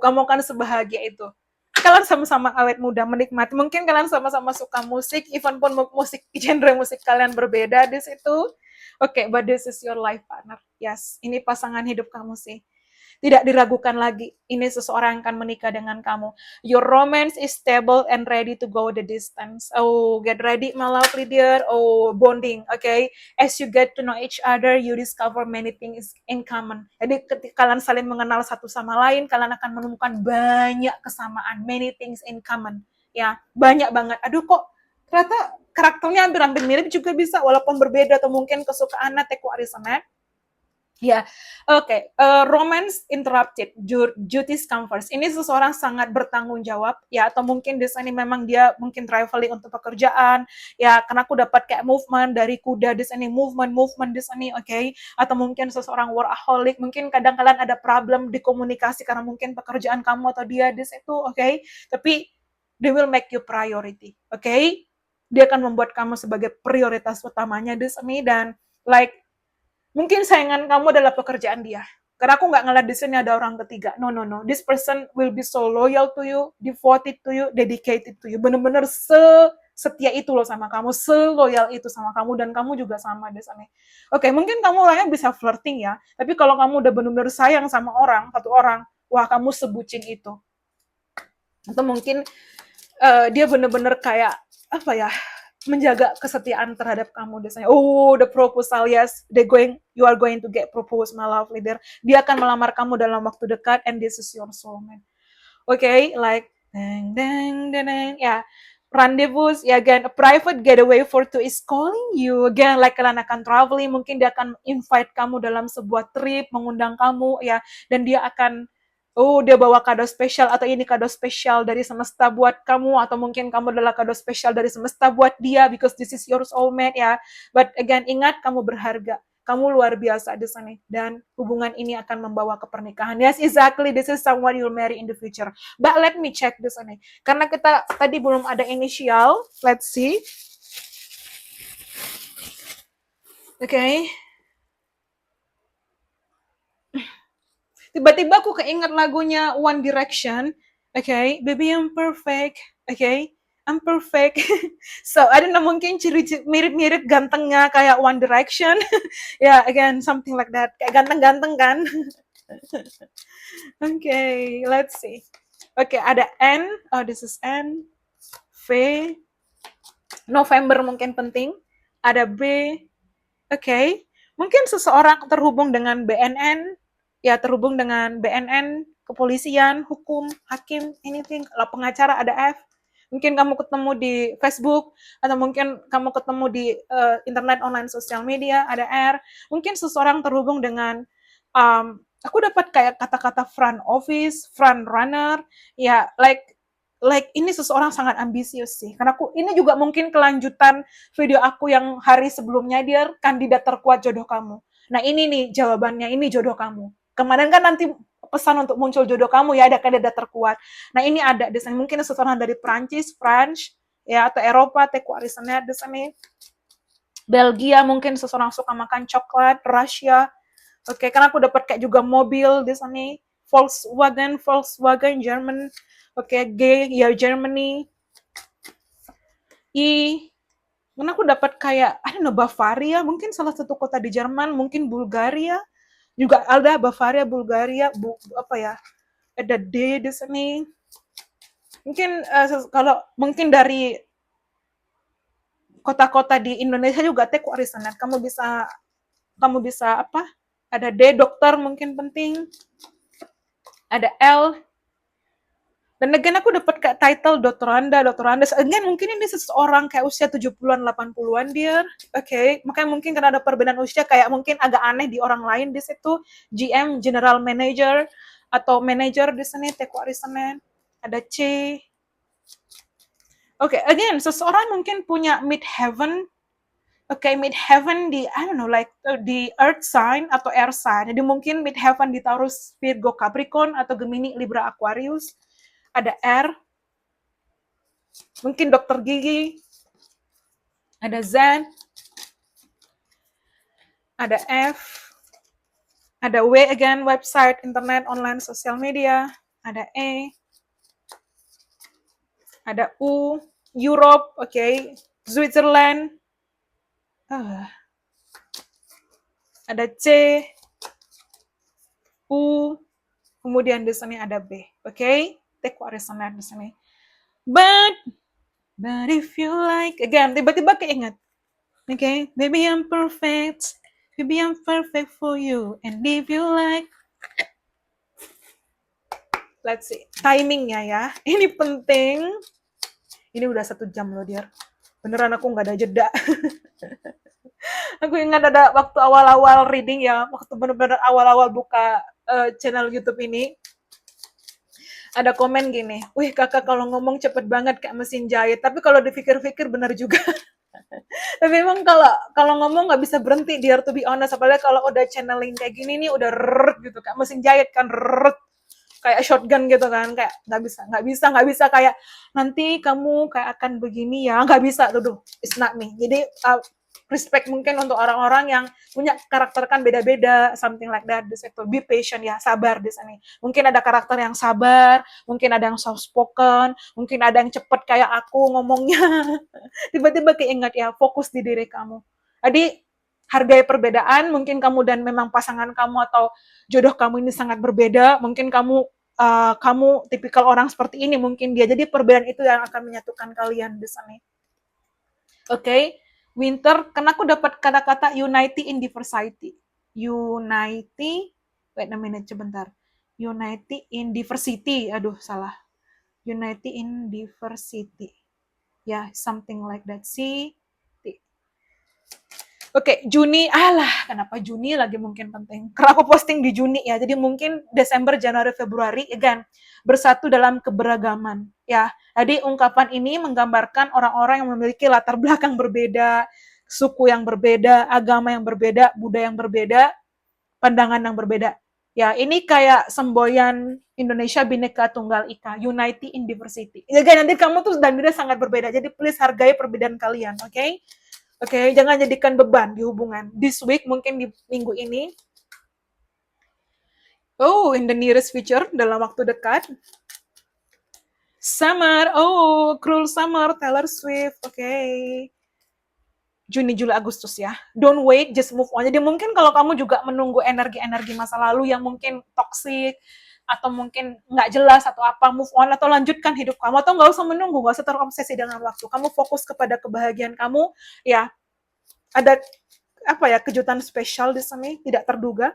Speaker 1: Kamu kan sebahagia itu. Kalian sama-sama awet muda menikmati. Mungkin kalian sama-sama suka musik, even pun musik genre musik kalian berbeda di situ. Oke, but this is your life partner. Yes, ini pasangan hidup kamu sih. Tidak diragukan lagi, ini seseorang yang akan menikah dengan kamu. Your romance is stable and ready to go the distance. Oh, get ready, my lovely dear. Oh, bonding, okay? As you get to know each other, you discover many things in common. Jadi ketika kalian saling mengenal satu sama lain, kalian akan menemukan banyak kesamaan, many things in common. Ya, banyak banget. Aduh, kok ternyata karakternya hampir-hampir mirip juga bisa, walaupun berbeda atau mungkin kesukaannya teku arisanet. Ya, oke. Romance interrupted, duties come first. Ini seseorang sangat bertanggung jawab, ya, atau mungkin di sini memang dia mungkin traveling untuk pekerjaan, ya, karena aku dapat kayak movement dari kuda di sini, movement di sini, oke. Atau mungkin seseorang workaholic, mungkin kadang kalian ada problem di komunikasi karena mungkin pekerjaan kamu atau dia di situ, oke. Tapi they will make you priority, oke. Dia akan membuat kamu sebagai prioritas utamanya di sini dan like mungkin saingan kamu adalah pekerjaan dia. Karena aku nggak ngeliat di sini ada orang ketiga. No, no, no. This person will be so loyal to you, devoted to you, dedicated to you. Bener-bener setia itu loh sama kamu, seloyal itu sama kamu, dan kamu juga sama di sana. Oke, mungkin kamu orangnya bisa flirting ya, tapi kalau kamu udah bener-bener sayang sama orang, satu orang, wah kamu sebucin itu. Atau mungkin dia bener-bener kayak, apa ya, menjaga kesetiaan terhadap kamu biasanya. Oh, the proposal, yes, you are going to get proposed, my love leader. Dia akan melamar kamu dalam waktu dekat, and this is your soulmate. Okay, like deng deng deng deng, ya. Rendezvous, ya, again, a private getaway for two is calling you. Again, like kalian akan traveling, mungkin dia akan invite kamu dalam sebuah trip, mengundang kamu, ya, dan dia akan dia bawa kado spesial, atau ini kado spesial dari semesta buat kamu, atau mungkin kamu adalah kado spesial dari semesta buat dia, because this is your soulmate, ya. But again, ingat, kamu berharga. Kamu luar biasa di sini, dan hubungan ini akan membawa ke pernikahan. Yes, exactly, this is someone you'll marry in the future. But let me check di sini. Karena kita tadi belum ada inisial, let's see. Okay. Tiba-tiba aku keinget lagunya One Direction. Okay, baby I'm perfect. Okay, I'm perfect. So, I don't know, mungkin ciri-ciri mirip-mirip gantengnya kayak One Direction. Yeah, again, something like that. Kayak ganteng-ganteng kan? Okay, let's see. Okay, ada N. Oh, this is N. V. November mungkin penting. Ada B. Okay. Mungkin seseorang terhubung dengan BNN, ya, terhubung dengan BNN, kepolisian, hukum, hakim, anything. Kalau pengacara ada F. Mungkin kamu ketemu di Facebook, atau mungkin kamu ketemu di internet online sosial media, ada R. Mungkin seseorang terhubung dengan, aku dapat kayak kata-kata front office, front runner, ya, like ini seseorang sangat ambisius sih. Karena ini juga mungkin kelanjutan video aku yang hari sebelumnya, dia kandidat terkuat jodoh kamu. Nah, ini nih jawabannya, ini jodoh kamu. Kemarin kan nanti pesan untuk muncul jodoh kamu, ya, ada kandidat terkuat. Nah, ini ada di sini, mungkin seseorang dari Prancis, French, ya, atau Eropa, teku arisannya di sini. Belgia, mungkin seseorang suka makan coklat, Rusia. Oke, karena aku dapat kayak juga mobil di sini. Volkswagen, German. Oke, G, ya, Germany. I, karena aku dapat kayak, I don't know, Bavaria, mungkin salah satu kota di Jerman, mungkin Bulgaria, juga ada Bavaria, Bulgaria, apa ya, ada D di sini. Mungkin kalau mungkin dari kota-kota di Indonesia juga teku arisanet, kamu bisa apa? Ada D, dokter mungkin penting. Ada L. Dan again aku dapat kayak title doktoranda. Again mungkin ini seseorang kayak usia 70-an, 80-an dia. Oke, makanya mungkin karena ada perbedaan usia kayak mungkin agak aneh di orang lain di situ. GM, General Manager, atau Manager di sini, teku arisanet. Ada C. Oke, again, seseorang mungkin punya midheaven, Oke, midheaven di I don't know like di earth sign atau air sign. Jadi mungkin midheaven di Taurus, Virgo, Capricorn atau Gemini, Libra, Aquarius. Ada R, mungkin dokter gigi, ada Z, ada F, ada W again, website, internet, online, sosial media, ada E, ada U, Europe, oke, Switzerland, ada C, U, kemudian di sini ada B, oke, take what resonate di sini. But if you like, again, tiba-tiba keinget, okay, baby I'm perfect for you, and if you like, let's see, timingnya ya, ini penting, ini udah 1 jam loh dia, beneran aku nggak ada jeda. Aku ingat ada waktu awal-awal reading ya, waktu bener-bener awal-awal buka channel YouTube ini, ada komen gini, wih kakak kalau ngomong cepet banget kayak mesin jahit, tapi kalau dipikir-pikir bener juga. Tapi memang kalau ngomong nggak bisa berhenti, dear, to be honest, apalagi kalau udah channeling kayak gini nih udah rrrt gitu, kayak mesin jahit kan, rrrt, kayak shotgun gitu kan, kayak nggak bisa kayak nanti kamu kayak akan begini ya, nggak bisa tuh, it's not me. Jadi respect mungkin untuk orang-orang yang punya karakter kan beda-beda, something like that. Di situ be patient ya, sabar di sini. Mungkin ada karakter yang sabar, mungkin ada yang soft spoken, mungkin ada yang cepet kayak aku ngomongnya. Tiba-tiba keingat ya, fokus di diri kamu. Jadi hargai perbedaan, mungkin kamu dan memang pasangan kamu atau jodoh kamu ini sangat berbeda, mungkin kamu tipikal orang seperti ini, mungkin dia, jadi perbedaan itu yang akan menyatukan kalian di sini. Oke, winter, karena aku dapat kata-kata unity in diversity. Unity, wait a minute sebentar. Unity in diversity, aduh salah. Unity in diversity. Ya, something like that. See, Oke, Juni, kenapa Juni lagi mungkin penting? Karena aku posting di Juni ya, jadi mungkin Desember, Januari, Februari, again, bersatu dalam keberagaman. Ya, jadi ungkapan ini menggambarkan orang-orang yang memiliki latar belakang berbeda, suku yang berbeda, agama yang berbeda, budaya yang berbeda, pandangan yang berbeda. Ya, ini kayak semboyan Indonesia Bhinneka Tunggal Ika, Unity in Diversity. Jadi nanti kamu tuh dan dia sangat berbeda, jadi please hargai perbedaan kalian, oke? Okay? Oke, jangan jadikan beban di hubungan. This week, mungkin di minggu ini. Oh, in the nearest future, dalam waktu dekat. Summer, cruel summer, Taylor Swift, oke. Juni, Juli, Agustus ya. Don't wait, just move on. Jadi mungkin kalau kamu juga menunggu energi-energi masa lalu yang mungkin toxic, atau mungkin nggak jelas atau apa, move on atau lanjutkan hidup kamu, atau nggak usah menunggu, nggak usah terobsesi dengan waktu. Kamu fokus kepada kebahagiaan kamu, ya. Ada kejutan spesial di sini, tidak terduga.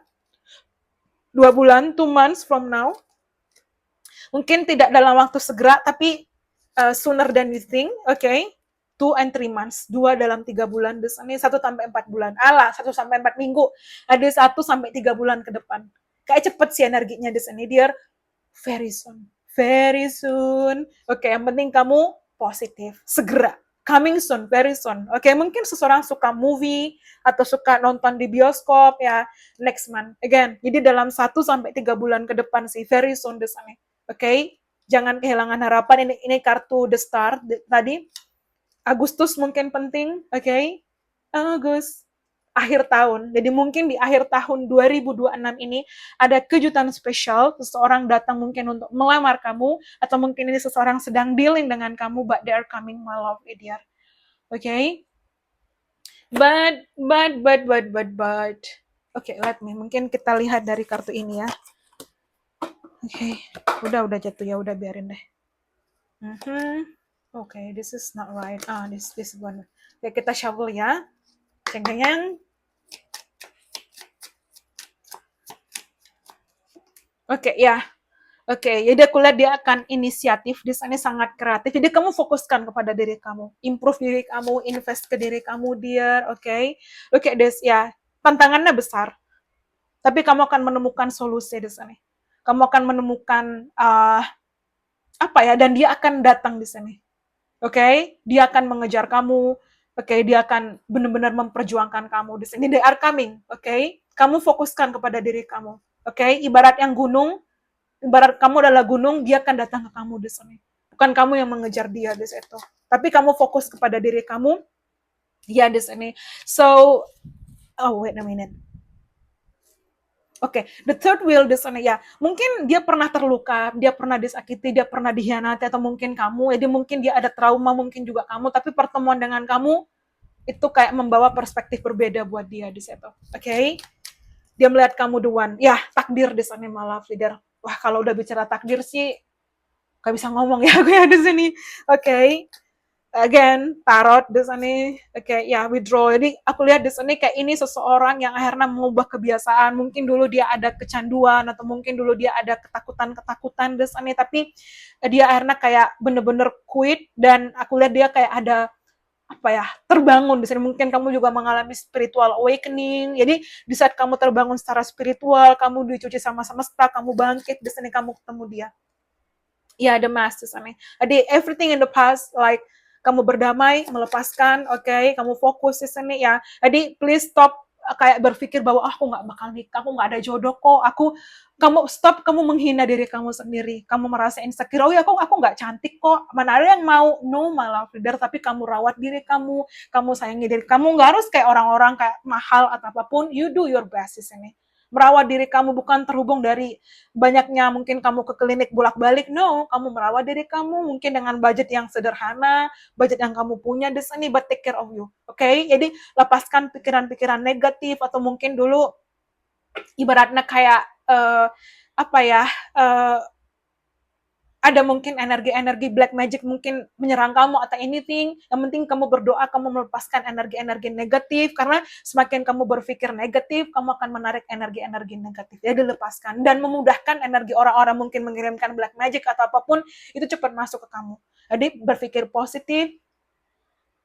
Speaker 1: 2 bulan, 2 months from now. Mungkin tidak dalam waktu segera, tapi sooner than you think, okay? 2 and 3 months, 2 dalam 3 bulan di sini, 1 sampai 4 bulan. 1 sampai 4 minggu. Ada 1 sampai 3 bulan ke depan. Kayak cepet sih energinya di sini, dear. Very soon. Very soon. Oke, yang penting kamu positif, segera. Coming soon, very soon. Oke, mungkin seseorang suka movie atau suka nonton di bioskop ya, next month. Again, jadi dalam 1 sampai 3 bulan ke depan sih, very soon di sana. Oke, jangan kehilangan harapan. Ini kartu The Star tadi. Agustus mungkin penting, oke? Agustus, akhir tahun. Jadi mungkin di akhir tahun 2026 ini ada kejutan spesial, seseorang datang mungkin untuk melamar kamu, atau mungkin ini seseorang sedang dealing dengan kamu, but they are coming, my love, dear. Okay? But. Okay, let me. Mungkin kita lihat dari kartu ini ya. Okay, udah jatuh ya, udah biarin deh. Okay, this is not right. This one. Oke, kita shuffle ya. Ceng-ceng. Oke, ya. Oke, jadi aku lihat dia akan inisiatif, di sana sangat kreatif. Jadi kamu fokuskan kepada diri kamu, improve diri kamu, invest ke diri kamu, dear. Oke, Des, ya, tantangannya besar, tapi kamu akan menemukan solusi di sana. Kamu akan menemukan dan dia akan datang di sini. Oke, dia akan mengejar kamu, Oke, dia akan benar-benar memperjuangkan kamu di sini. They are coming, oke? Kamu fokuskan kepada diri kamu, oke? Ibarat yang gunung, ibarat kamu adalah gunung, dia akan datang ke kamu di sini. Bukan kamu yang mengejar dia di situ. Tapi kamu fokus kepada diri kamu, dia di sini. So, oh wait a minute. Oke, the third wheel di sana ya. Mungkin dia pernah terluka, dia pernah disakiti, dia pernah dikhianati, atau mungkin kamu, jadi mungkin dia ada trauma, mungkin juga kamu, tapi pertemuan dengan kamu itu kayak membawa perspektif berbeda buat dia di situ. Oke? Dia melihat kamu the one. Ya, takdir di sana malah leader. Wah, kalau udah bicara takdir sih gak bisa ngomong ya aku ya di sini. Oke. Again, tarot di sini, oke, ya withdraw. Jadi aku lihat di sini kayak ini seseorang yang akhirnya mengubah kebiasaan. Mungkin dulu dia ada kecanduan atau mungkin dulu dia ada ketakutan-ketakutan di sini, tapi dia akhirnya kayak bener-bener quit dan aku lihat dia kayak ada apa ya, terbangun di sini. Mungkin kamu juga mengalami spiritual awakening. Jadi di saat kamu terbangun secara spiritual, kamu dicuci sama semesta, kamu bangkit di sini, kamu ketemu dia. Ya, the master sana. Jadi everything in the past, like kamu berdamai, melepaskan, oke, kamu fokus di sini ya. Jadi please stop kayak berpikir bahwa aku nggak bakal nikah, aku nggak ada jodoh kok, kamu stop, kamu menghina diri kamu sendiri, kamu merasa insecure, oh ya aku nggak cantik kok, mana ada yang mau, no malah leader, tapi kamu rawat diri kamu sayangi diri kamu, nggak harus kayak orang-orang kayak mahal atau apapun, you do your best di sini. Merawat diri kamu bukan terhubung dari banyaknya mungkin kamu ke klinik bolak-balik, no, kamu merawat diri kamu mungkin dengan budget yang sederhana, budget yang kamu punya di sini, but take care of you, oke? Jadi lepaskan pikiran-pikiran negatif atau mungkin dulu ibaratnya kayak apa ya, ada mungkin energi-energi black magic mungkin menyerang kamu atau anything, yang penting kamu berdoa, kamu melepaskan energi-energi negatif, karena semakin kamu berpikir negatif, kamu akan menarik energi-energi negatif. Jadi lepaskan, dan memudahkan energi orang-orang mungkin mengirimkan black magic atau apapun, itu cepat masuk ke kamu. Jadi berpikir positif,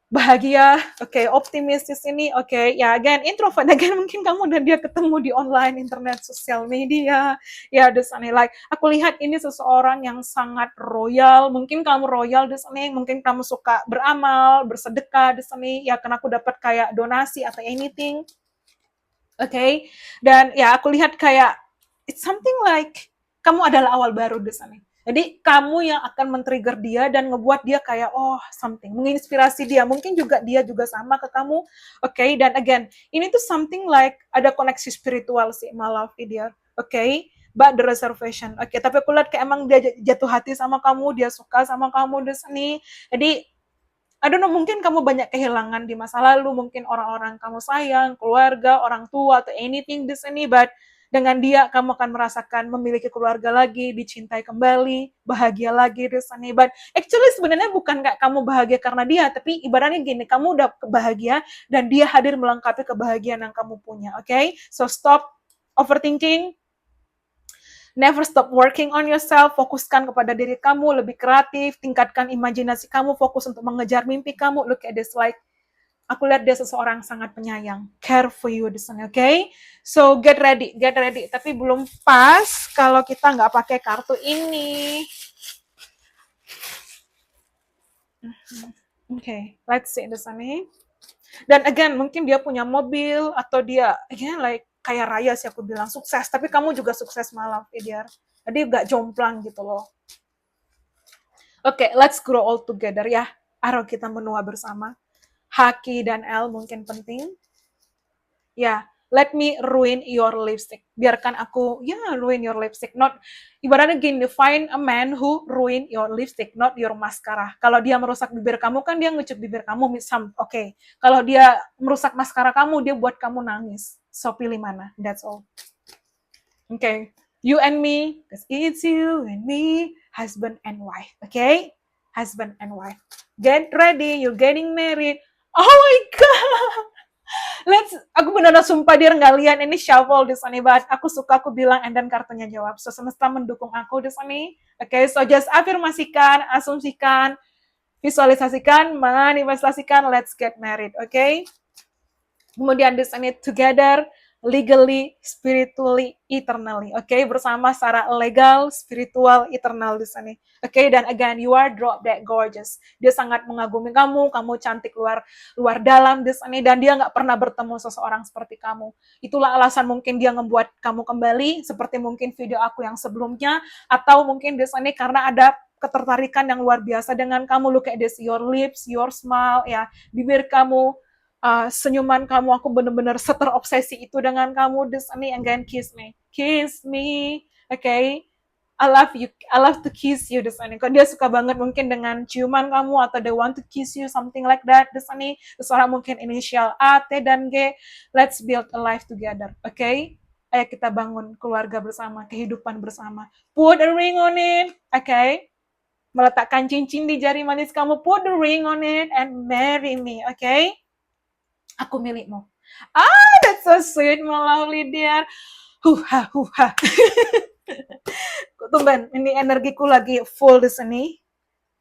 Speaker 1: bahagia, oke, optimis di sini, oke, ya again, introvert, again, mungkin kamu dan dia ketemu di online, internet, sosial media, ya di sana, like, aku lihat ini seseorang yang sangat royal, mungkin kamu royal di sini, mungkin kamu suka beramal, bersedekah di sini, ya karena aku dapat kayak donasi atau anything, oke, dan ya aku lihat kayak, it's something like, kamu adalah awal baru di sana. Jadi kamu yang akan men-trigger dia dan ngebuat dia kayak oh something, menginspirasi dia. Mungkin juga dia juga sama ke kamu. Oke, dan again, ini tuh something like ada koneksi spiritual sih malah dia. Oke, but the reservation. Oke, tapi aku lihat kayak emang dia jatuh hati sama kamu, dia suka sama kamu di sini. Jadi I don't know, mungkin kamu banyak kehilangan di masa lalu, mungkin orang-orang kamu sayang, keluarga, orang tua, atau anything di sini, but dengan dia kamu akan merasakan memiliki keluarga lagi, dicintai kembali, bahagia lagi di sini. But actually sebenarnya bukan kayak kamu bahagia karena dia, tapi ibaratnya gini, kamu udah bahagia dan dia hadir melengkapi kebahagiaan yang kamu punya. Okay? So stop overthinking, never stop working on yourself, fokuskan kepada diri kamu, lebih kreatif, tingkatkan imajinasi kamu, fokus untuk mengejar mimpi kamu. Look at this, like, aku lihat dia seseorang sangat penyayang, care for you di sana, oke? Okay? So get ready, tapi belum pas kalau kita nggak pakai kartu ini. Okay, let's see di sana. Dan again, mungkin dia punya mobil atau dia, again, like kaya raya sih aku bilang, sukses, tapi kamu juga sukses malam, Fidyar. Jadi gak jomplang gitu loh. Oke, let's grow all together ya. Ayo kita menua bersama. Haki dan L mungkin penting. Ya, let me ruin your lipstick. Biarkan aku, ruin your lipstick. Not, ibaratnya gini, find a man who ruin your lipstick, not your mascara. Kalau dia merusak bibir kamu, kan dia ngecup bibir kamu, oke. Kalau dia merusak maskara kamu, dia buat kamu nangis. So, pilih mana? That's all. Okay. You and me, because it's you and me, husband and wife. Okay? Husband and wife. Get ready, you're getting married. Oh my God! Aku benar-benar sumpah dia nggak lihat ini shuffle di sini, but aku suka, aku bilang, and then kartunya jawab. So, semesta mendukung aku di sini. Okay, so just afirmasikan, asumsikan, visualisasikan, manifestasikan, let's get married, okay? Kemudian di sini together, legally, spiritually, eternally. Oke, bersama secara legal, spiritual, eternal di sini. Oke, dan again, you are drop dead gorgeous. Dia sangat mengagumi kamu, kamu cantik luar luar dalam di sini, dan dia nggak pernah bertemu seseorang seperti kamu. Itulah alasan mungkin dia membuat kamu kembali, seperti mungkin video aku yang sebelumnya, atau mungkin di sini karena ada ketertarikan yang luar biasa dengan kamu. Look at this, your lips, your smile, ya, bibir kamu, senyuman kamu, aku benar-benar seterobsesi itu dengan kamu. This me, again, kiss me, okay? I love you, I love to kiss you. This me, kalau dia suka banget mungkin dengan ciuman kamu, atau they want to kiss you, something like that. This me, seseorang mungkin inisial A, T, dan G. Let's build a life together, okay? Ayo kita bangun keluarga bersama, kehidupan bersama. Put a ring on it, okay? Meletakkan cincin di jari manis kamu, put the ring on it and marry me, okay? Aku milikmu. That's so sweet, my lovely dear. Huha. Tumben, ini energiku lagi full di sini.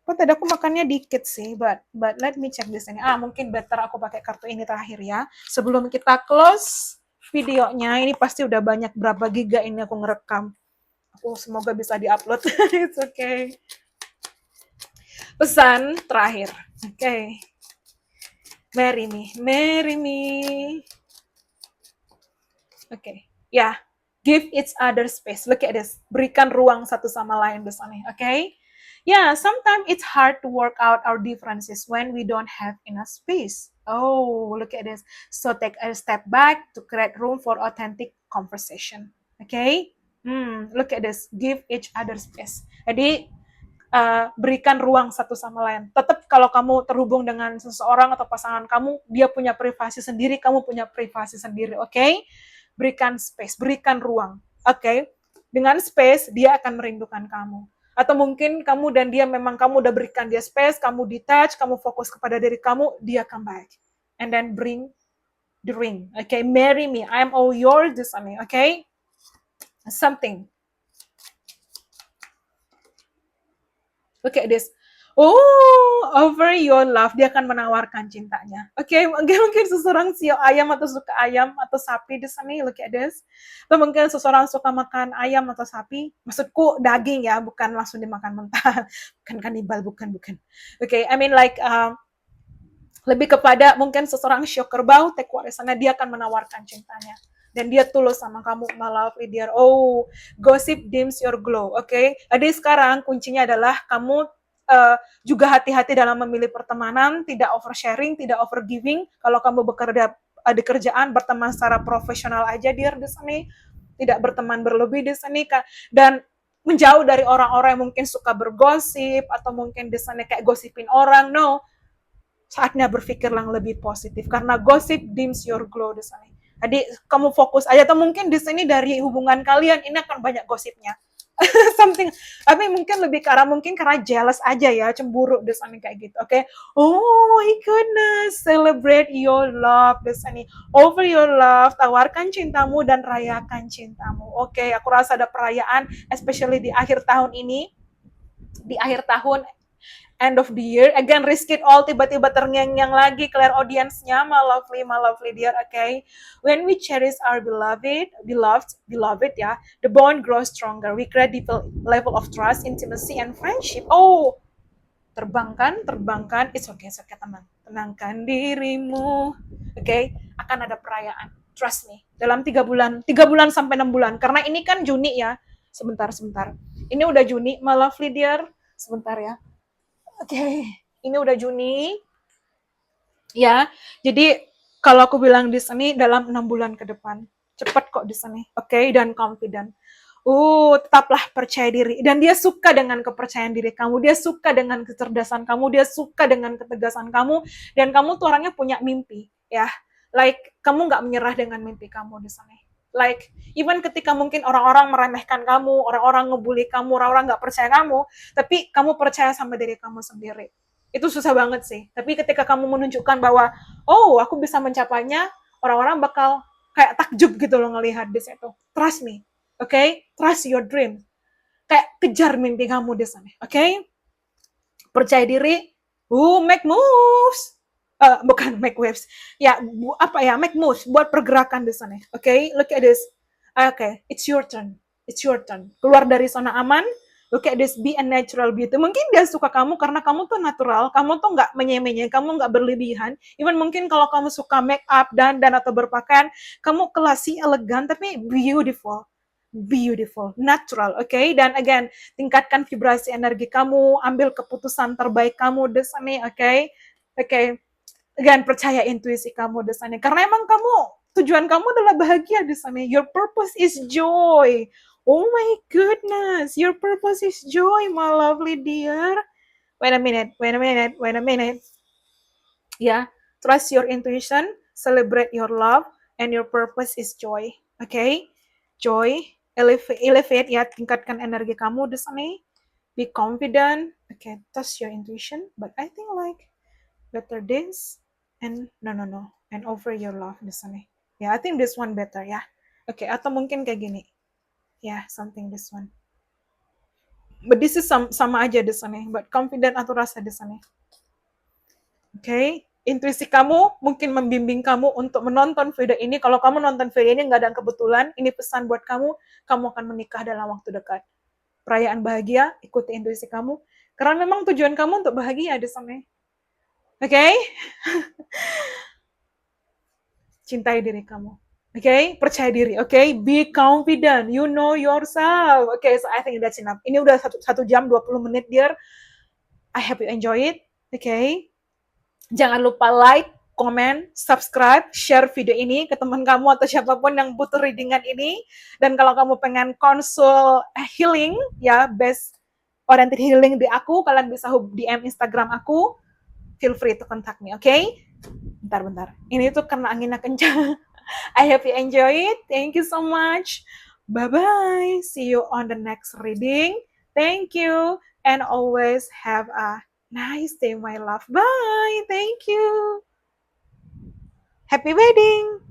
Speaker 1: Kok tadi aku makannya dikit sih, but let me check di sini. Mungkin better aku pakai kartu ini terakhir ya. Sebelum kita close videonya, ini pasti udah banyak berapa giga ini aku ngerekam. Aku semoga bisa diupload. It's okay. Pesan terakhir. Okay. Marry me. Okay. Yeah. Give each other space. Look at this. Berikan ruang satu sama lain di sana. Okay. Yeah, sometimes it's hard to work out our differences when we don't have enough space. Oh, look at this. So take a step back to create room for authentic conversation. Okay? Look at this. Give each other space. Jadi, berikan ruang satu sama lain. Tetap kalau kamu terhubung dengan seseorang atau pasangan kamu, dia punya privasi sendiri, kamu punya privasi sendiri, oke? Berikan space, berikan ruang, oke? Dengan space, dia akan merindukan kamu. Atau mungkin kamu dan dia memang kamu udah berikan dia space, kamu detach, kamu fokus kepada diri kamu, dia come back. And then bring the ring, okay? Marry me, I'm all yours, okay? Something. Look at this. Over your love, dia akan menawarkan cintanya. Oke, mungkin seseorang sio ayam atau suka ayam atau sapi di sini. Look at this. Atau mungkin seseorang suka makan ayam atau sapi. Maksudku daging ya, bukan langsung dimakan mentah. Bukan kanibal, bukan. Oke, I mean like lebih kepada mungkin seseorang syok kerbau, tekwa sana, dia akan menawarkan cintanya. Dan dia tulus sama kamu, my lovely dear. Gossip dims your glow, okay? Jadi sekarang kuncinya adalah kamu juga hati-hati dalam memilih pertemanan, tidak oversharing, tidak overgiving. Kalau kamu bekerja di kerjaan, berteman secara profesional aja, dear, di sini. Tidak berteman berlebih di sini, dan menjauh dari orang-orang yang mungkin suka bergosip, atau mungkin di sana kayak gosipin orang. No, saatnya berpikir yang lebih positif, karena gossip dims your glow di sini. Jadi kamu fokus aja, atau mungkin di sini dari hubungan kalian ini akan banyak gosipnya. Something, tapi mungkin lebih karena jealous aja ya, cemburu di sini kayak gitu. Oke. Oh my goodness, celebrate your love di sini. Over your love, tawarkan cintamu dan rayakan cintamu. Oke, aku rasa ada perayaan, especially di akhir tahun ini. Di akhir tahun, end of the year, again, risk it all, tiba-tiba terngiang-ngiang lagi, clear audience-nya, my lovely dear, okay? When we cherish our beloved, ya, the bond grows stronger. We create deep level of trust, intimacy, and friendship. Terbangkan, it's okay, teman. Tenangkan dirimu, okay? Akan ada perayaan, trust me. Dalam 3 bulan sampai 6 bulan, karena ini kan Juni ya, sebentar. Ini udah Juni, my lovely dear, sebentar ya. Oke, ini udah Juni, ya. Jadi kalau aku bilang di sini dalam 6 bulan ke depan, cepat kok di sini, oke, dan confident. Tetaplah percaya diri. Dan dia suka dengan kepercayaan diri kamu, dia suka dengan kecerdasan kamu, dia suka dengan ketegasan kamu, dan kamu tuh orangnya punya mimpi, ya. Like, kamu nggak menyerah dengan mimpi kamu di sini. Like, even ketika mungkin orang-orang meremehkan kamu, orang-orang ngebully kamu, orang-orang nggak percaya kamu, tapi kamu percaya sama diri kamu sendiri. Itu susah banget sih. Tapi ketika kamu menunjukkan bahwa, aku bisa mencapainya, orang-orang bakal kayak takjub gitu loh ngelihat di situ. Trust me, okay? Trust your dream. Kayak kejar mimpi kamu di sana, okay? Percaya diri, make moves. Bukan make waves. Ya, make moves buat pergerakan di sana. Oke, okay? Look at this. Oke, okay. It's your turn. It's your turn. Keluar dari zona aman. Look at this, be a natural beauty. Mungkin dia suka kamu karena kamu tuh natural, kamu tuh nggak menye-menye, kamu nggak berlebihan. Even mungkin kalau kamu suka make up dan atau berpakaian, kamu classy, elegan, tapi beautiful. Beautiful, natural, oke? Okay? Dan again, tingkatkan vibrasi energi kamu, ambil keputusan terbaik kamu di sini, oke? Okay? Oke, okay. Again, percaya intuisi kamu di sana. Karena emang kamu, tujuan kamu adalah bahagia di sana. Your purpose is joy. Oh my goodness, your purpose is joy, my lovely dear. Wait a minute. Yeah, trust your intuition, celebrate your love, and your purpose is joy. Okay? Joy, elevate ya, tingkatkan energi kamu di sana. Be confident. Okay, trust your intuition. But I think like better this and no and over your love di sana. Yeah, I think this one better ya. Okay, atau mungkin kayak gini. Yeah, something this one. But this is sama aja di sana. But confident atau rasa di sana. Okay, intuisi kamu mungkin membimbing kamu untuk menonton video ini. Kalau kamu nonton video ini nggak ada kebetulan, ini pesan buat kamu, kamu akan menikah dalam waktu dekat. Perayaan bahagia, ikuti intuisi kamu. Karena memang tujuan kamu untuk bahagia di sana. Oke? Okay? Cintai diri kamu. Okay, percaya diri. Okay, be confident. You know yourself. Okay, so I think that's enough. Ini udah 1 jam 20 menit, dear. I hope you enjoy it. Okay, jangan lupa like, comment, subscribe, share video ini ke teman kamu atau siapapun yang butuh readingan ini. Dan kalau kamu pengen konsul healing, ya, best oriented healing di aku, kalian bisa DM Instagram aku. Feel free to contact me, okay? Bentar. Ini tuh karena anginnya kencang. I hope you enjoy it. Thank you so much. Bye-bye. See you on the next reading. Thank you. And always have a nice day, my love. Bye. Thank you. Happy wedding.